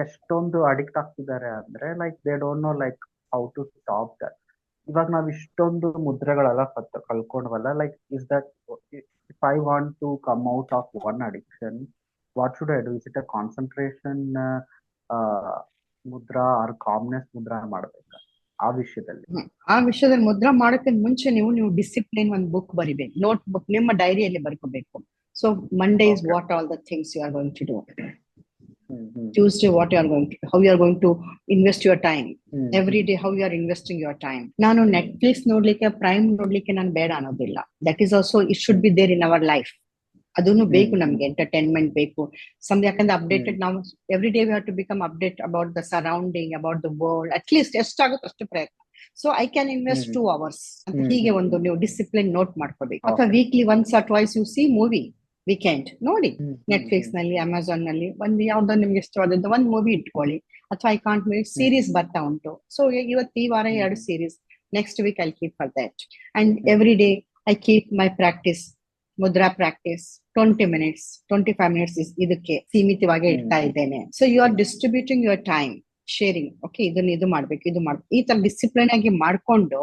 ಎಷ್ಟೊಂದು ಅಡಿಕ್ಟ್ ಆಗ್ತಿದ್ದಾರೆ ಅಂದ್ರೆ like they don't know like how to stop that. ಇವಾಗ ನಾವ್ ಇಷ್ಟೊಂದು ಮುದ್ರೆಗಳೆಲ್ಲ ಕಲ್ಕೊಂಡ್ವಲ್ಲ, like is that if I want to come out of one addiction, what should I do? Is it a concentration mudra or calmness mudra ಮಾಡ್ಬೇಕಾ? ಆ ವಿಷಯದಲ್ಲಿ ಮುದ್ರಾ ಮಾಡೋಕೆ ಮುಂಚೆ ನೀವು ಡಿಸಿಪ್ಲಿನ್ ಒಂದು ಬುಕ್ ಬರಿಬೇಕು, ನೋಟ್ ಬುಕ್ ನಿಮ್ಮ ಡೈರಿಯಲ್ಲಿ ಬರ್ಕೋಬೇಕು. So Monday is what all the things you are going to do. Tuesday, what you are going to, how you are going to invest your time. Every day, how you are investing your time. ನಾನು Netflix ನೋಡ್ಲಿಕ್ಕೆ, Prime ನೋಡ್ಲಿಕ್ಕೆ ನಾನು ಬೇಡ ಅನ್ನೋದಿಲ್ಲ. That is also it should be there in our life. ಅದನ್ನು ಬೇಕು ನಮ್ಗೆ, entertainment ಬೇಕು. ಯಾಕಂದ್ರೆ ಅಪ್ಡೇಟೆಡ್ ನಾವು every day we have to become update about the surrounding, about the world. At least ಎಷ್ಟಾಗುತ್ತೆ ಅಷ್ಟು ಪ್ರಯತ್ನ. So I can invest 2 hours ಅಂತ ಹೀಗೆ ಒಂದು ನೀವು ಡಿಸಿಪ್ಲಿನ್ ನೋಟ್ ಮಾಡ್ಕೋಬೇಕು. ಅಥವಾ weekly once or twice U C movie. Weekend ನೋಡಿ ನೆಟ್ಫ್ಲಿಕ್ಸ್ ನಲ್ಲಿ, ಅಮೆಝಾನ್ ನಲ್ಲಿ ಒಂದು ಯಾವ್ದೋ ನಿಮ್ಗೆ ಇಷ್ಟವಾದದ್ದು ಒಂದು ಮೂವಿ ಇಟ್ಕೊಳ್ಳಿ. ಅಥವಾ ಐ ಕಾಂಟ್ ಸೀರೀಸ್ ಬರ್ತಾ ಉಂಟು. ಸೊ ಇವತ್ತು ಈ ವಾರ 2 series, next week I'll keep for that. And every day I keep my practice, mudra practice, 20 minutes, 25 minutes is ಇದಕ್ಕೆ ಸೀಮಿತವಾಗಿ ಇಡ್ತಾ ಇದ್ದೇನೆ. So you are distributing your time, sharing. Okay, ಇದು ಮಾಡ್ಬೇಕು, ಇದು ಮಾಡ್ಬೇಕು, ಈ ತರ ಡಿಸಿಪ್ಲಿನ್ ಆಗಿ ಮಾಡ್ಕೊಂಡು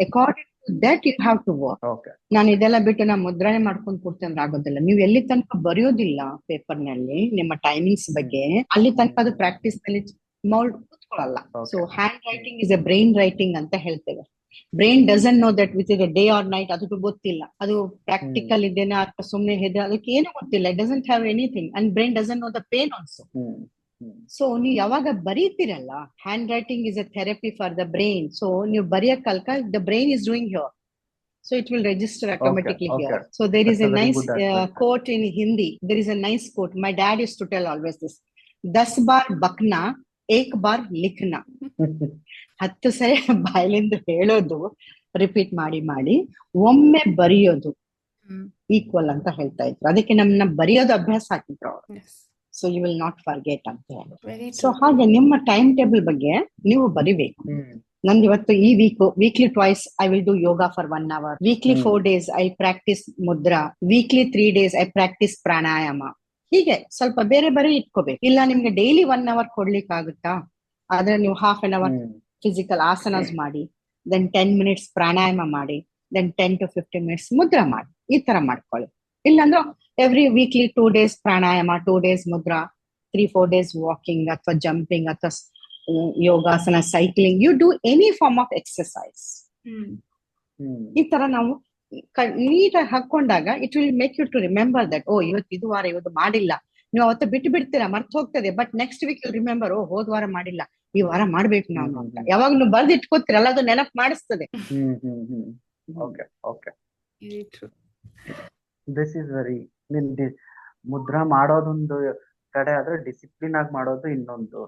according to that you have to work. ನಾನು ಇದೆಲ್ಲ ಬಿಟ್ಟು ನಾ ಮುದ್ರಣೆ ಮಾಡ್ಕೊಂಡು ಕೂರ್ತೀನಿ ಅಂದ್ರೆ ಆಗೋದಿಲ್ಲ. ನೀವು ಎಲ್ಲಿ ತನಕ ಬರೆಯೋದಿಲ್ಲ ಪೇಪರ್ ನಲ್ಲಿ ನಿಮ್ಮ ಟೈಮಿಂಗ್ಸ್ ಬಗ್ಗೆ, ಅಲ್ಲಿ ತನಕ ಅದು ಪ್ರಾಕ್ಟೀಸ್ ನಲ್ಲಿ ಮೌಲ್ಡ್ ಕೂತ್ಕೊಳ್ಳಲ್ಲ. So handwriting is a brain writing ಅಂತ ಹೇಳ್ತೇವೆ. Brain doesn't know that with is day or night, ಅದಕ್ಕೆ ಗೊತ್ತಿಲ್ಲ ಅದು ಪ್ರಾಕ್ಟಿಕಲ್ ಇದೇನಾ ಅಥವಾ ಸುಮ್ಮನೆ ಇದೆ, ಅದಕ್ಕೆ ಏನು ಗೊತ್ತಿಲ್ಲ. It doesn't have anything and brain doesn't know the pain also. So ನೀವು ಯಾವಾಗ ಬರೀತಿರಲ್ಲ, handwriting is a therapy for the brain. So ನೀವು ಬರೆಯ ಕಲ್ಕ the brain is doing here, so it will register automatically here. So there is a nice quote in Hindi. There is a nice quote. My dad used to tell always this: 10 बार बकना, 1 बार लिखना. 10 ಸರಿ ಬಾಯಿಲಿಂದ ಹೇಳೋದು, repeat ಮಾಡಿ ಮಾಡಿ ಒಮ್ಮೆ ಬರೆಯೋದು equal ಅಂತ ಹೇಳ್ತಾ ಇದ್ರು. ಅದಕ್ಕೆ ನಮ್ಮನ್ನ ಬರೆಯೋದು ಅಭ್ಯಾಸ ಹಾಕಿದ್ರು ಅವರು. So you will not forget ಅಂತ ಹೇಳಿ. ಸೊ ಹಾಗೆ ನಿಮ್ಮ ಟೈಮ್ ಟೇಬಲ್ ಬಗ್ಗೆ ನೀವು ಬರಿಬೇಕು. ನಂದು ಇವತ್ತು ಈ weekly twice I will do yoga for 1 hour. Weekly 4 days I practice mudra. Weekly 3 days I practice pranayama. ಹೀಗೆ ಸ್ವಲ್ಪ ಬೇರೆ ಬೇರೆ ಇಟ್ಕೋಬೇಕು. ಇಲ್ಲ ನಿಮ್ಗೆ ಡೈಲಿ 1 hour ಕೊಡ್ಲಿಕ್ಕೆ ಆಗುತ್ತಾ? ಆದ್ರೆ ನೀವು half an hour physical asanas ಮಾಡಿ, ದೆನ್ 10 minutes ಪ್ರಾಣಾಯಾಮ ಮಾಡಿ, ದೆನ್ 10 to 15 minutes ಮುದ್ರಾ ಮಾಡಿ. ಈ ತರ ಮಾಡ್ಕೊಳ್ಳಿ. ಇಲ್ಲಾಂದ್ರೆ every weekly 2 days pranayama, 2 days mudra, 3-4 days walking ಅಥವಾ ಜಂಪಿಂಗ್ ಅಥವಾ yogasana, cycling, you do any form of exercise. ಈ ತರ ನಾವು ನೀಟಾಗಿ ಹಾಕೊಂಡಾಗ it will make you to remember that oh ಇದು ವಾರ ಇವತ್ತು ಮಾಡಿಲ್ಲ. ನೀವು ಅವತ್ತು ಬಿಟ್ಟು ಬಿಡ್ತೀರಾ, ಮರ್ತು ಹೋಗ್ತದೆ. But next week will remember, oh ಹೋದ್ ವಾರ ಮಾಡಿಲ್ಲ, ಈ ವಾರ ಮಾಡ್ಬೇಕು ನಾನು ಅಂತ. ಯಾವಾಗ ನೀವು ಬರ್ದು ಇಟ್ಕೋತೀರಲ್ಲ ಅದು ನೆನಪು ಮಾಡಿಸ್ತದೆ. ದಿಸ್ ಇಸ್ ವೆರಿ ಮುದ್ರಾ ಮಾಡೋದೊಂದು ಕಡೆ ಆದ್ರೆ ಡಿಸಿಪ್ಲಿನ್ ಆಗಿ ಮಾಡೋದು ಇನ್ನೊಂದು.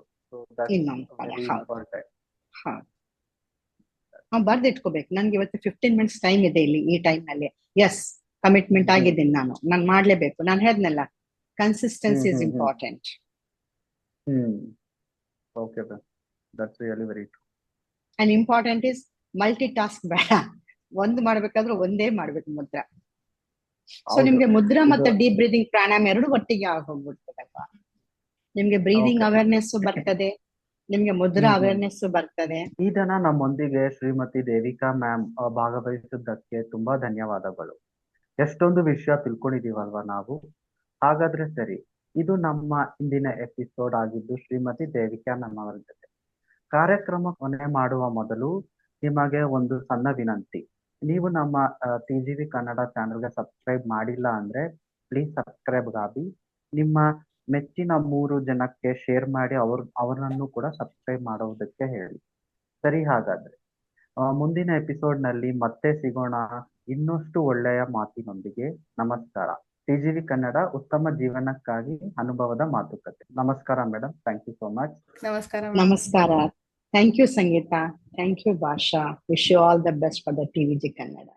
ಬರ್ದು ಇಟ್ಕೋಬೇಕು. ನನ್ಗೆ ಇವತ್ತು 15 minutes ಟೈಮ್ ಇದೆ ಇಲ್ಲಿ, ಈ ಟೈಮ್ ನಲ್ಲಿ ಎಸ್ ಕಮಿಟ್ಮೆಂಟ್ ಆಗಿದ್ದೀನಿ, ನಾನು ಮಾಡ್ಲೇಬೇಕು. ನಾನು ಹೇಳ್ದನಲ್ಲ, consistency is important. Okay, that's really very true. And important is multitask ಬೇಡ. ಒಂದು ಮಾಡ್ಬೇಕಾದ್ರೆ ಒಂದೇ ಮಾಡ್ಬೇಕು ಮುದ್ರಾ. ಸೊ ನಿಮ್ಗೆ ಮುದ್ರಾ ಮತ್ತೆ ಡೀಪ್ ಬ್ರೀದಿಂಗ್ ಪ್ರಾಣಾಯಾಮ ಎರಡು ಒಟ್ಟಿಗೆ ಹೋಗ್ಬಿಡ್ತದಪ್ಪ. ನಿಮ್ಗೆ ಬ್ರೀದಿಂಗ್ ಅವೇರ್ನೆಸ್ ಬರ್ತದೆ, ನಿಮ್ಗೆ ಮುದ್ರಾ ಅವೇರ್ನೆಸ್ ಬರ್ತದೆ. ಈ ದಿನ ನಮ್ಮೊಂದಿಗೆ ಶ್ರೀಮತಿ ದೇವಿಕಾ ಮ್ಯಾಮ್ ಭಾಗವಹಿಸಿದ್ದಕ್ಕೆ ತುಂಬಾ ಧನ್ಯವಾದಗಳು. ಎಷ್ಟೊಂದು ವಿಷಯ ತಿಳ್ಕೊಂಡಿದೀವಲ್ವಾ ನಾವು. ಹಾಗಾದ್ರೆ ಸರಿ, ಇದು ನಮ್ಮ ಇಂದಿನ ಎಪಿಸೋಡ್ ಆಗಿದ್ದು ಶ್ರೀಮತಿ ದೇವಿಕಾ ಮ್ಯಾಮ್ ಅವರ ಜೊತೆ. ಕಾರ್ಯಕ್ರಮ ಕೊನೆ ಮಾಡುವ ಮೊದಲು ನಿಮಗೆ ಒಂದು ಸಣ್ಣ ವಿನಂತಿ. ನೀವು ನಮ್ಮ TGV ಕನ್ನಡ ಚಾನೆಲ್ಗೆ ಸಬ್ಸ್ಕ್ರೈಬ್ ಮಾಡಿಲ್ಲ ಅಂದ್ರೆ ಪ್ಲೀಸ್ ಸಬ್ಸ್ಕ್ರೈಬ್ ಆಗಿ ನಿಮ್ಮ ಮೆಚ್ಚಿನ 3 ಜನಕ್ಕೆ ಶೇರ್ ಮಾಡಿ ಅವರನ್ನು ಕೂಡ ಸಬ್ಸ್ಕ್ರೈಬ್ ಮಾಡುವುದಕ್ಕೆ ಹೇಳಿ. ಸರಿ, ಹಾಗಾದ್ರೆ ಮುಂದಿನ ಎಪಿಸೋಡ್ ನಲ್ಲಿ ಮತ್ತೆ ಸಿಗೋಣ ಇನ್ನಷ್ಟು ಒಳ್ಳೆಯ ಮಾತಿನೊಂದಿಗೆ. ನಮಸ್ಕಾರ. TGV ಕನ್ನಡ, ಉತ್ತಮ ಜೀವನಕ್ಕಾಗಿ ಅನುಭವದ ಮಾತುಕತೆ. ನಮಸ್ಕಾರ madam, thank you so much. ನಮಸ್ಕಾರ. Thank you Sangeetha, thank you Bhasha. Wish you all the best for the TVG Kannada.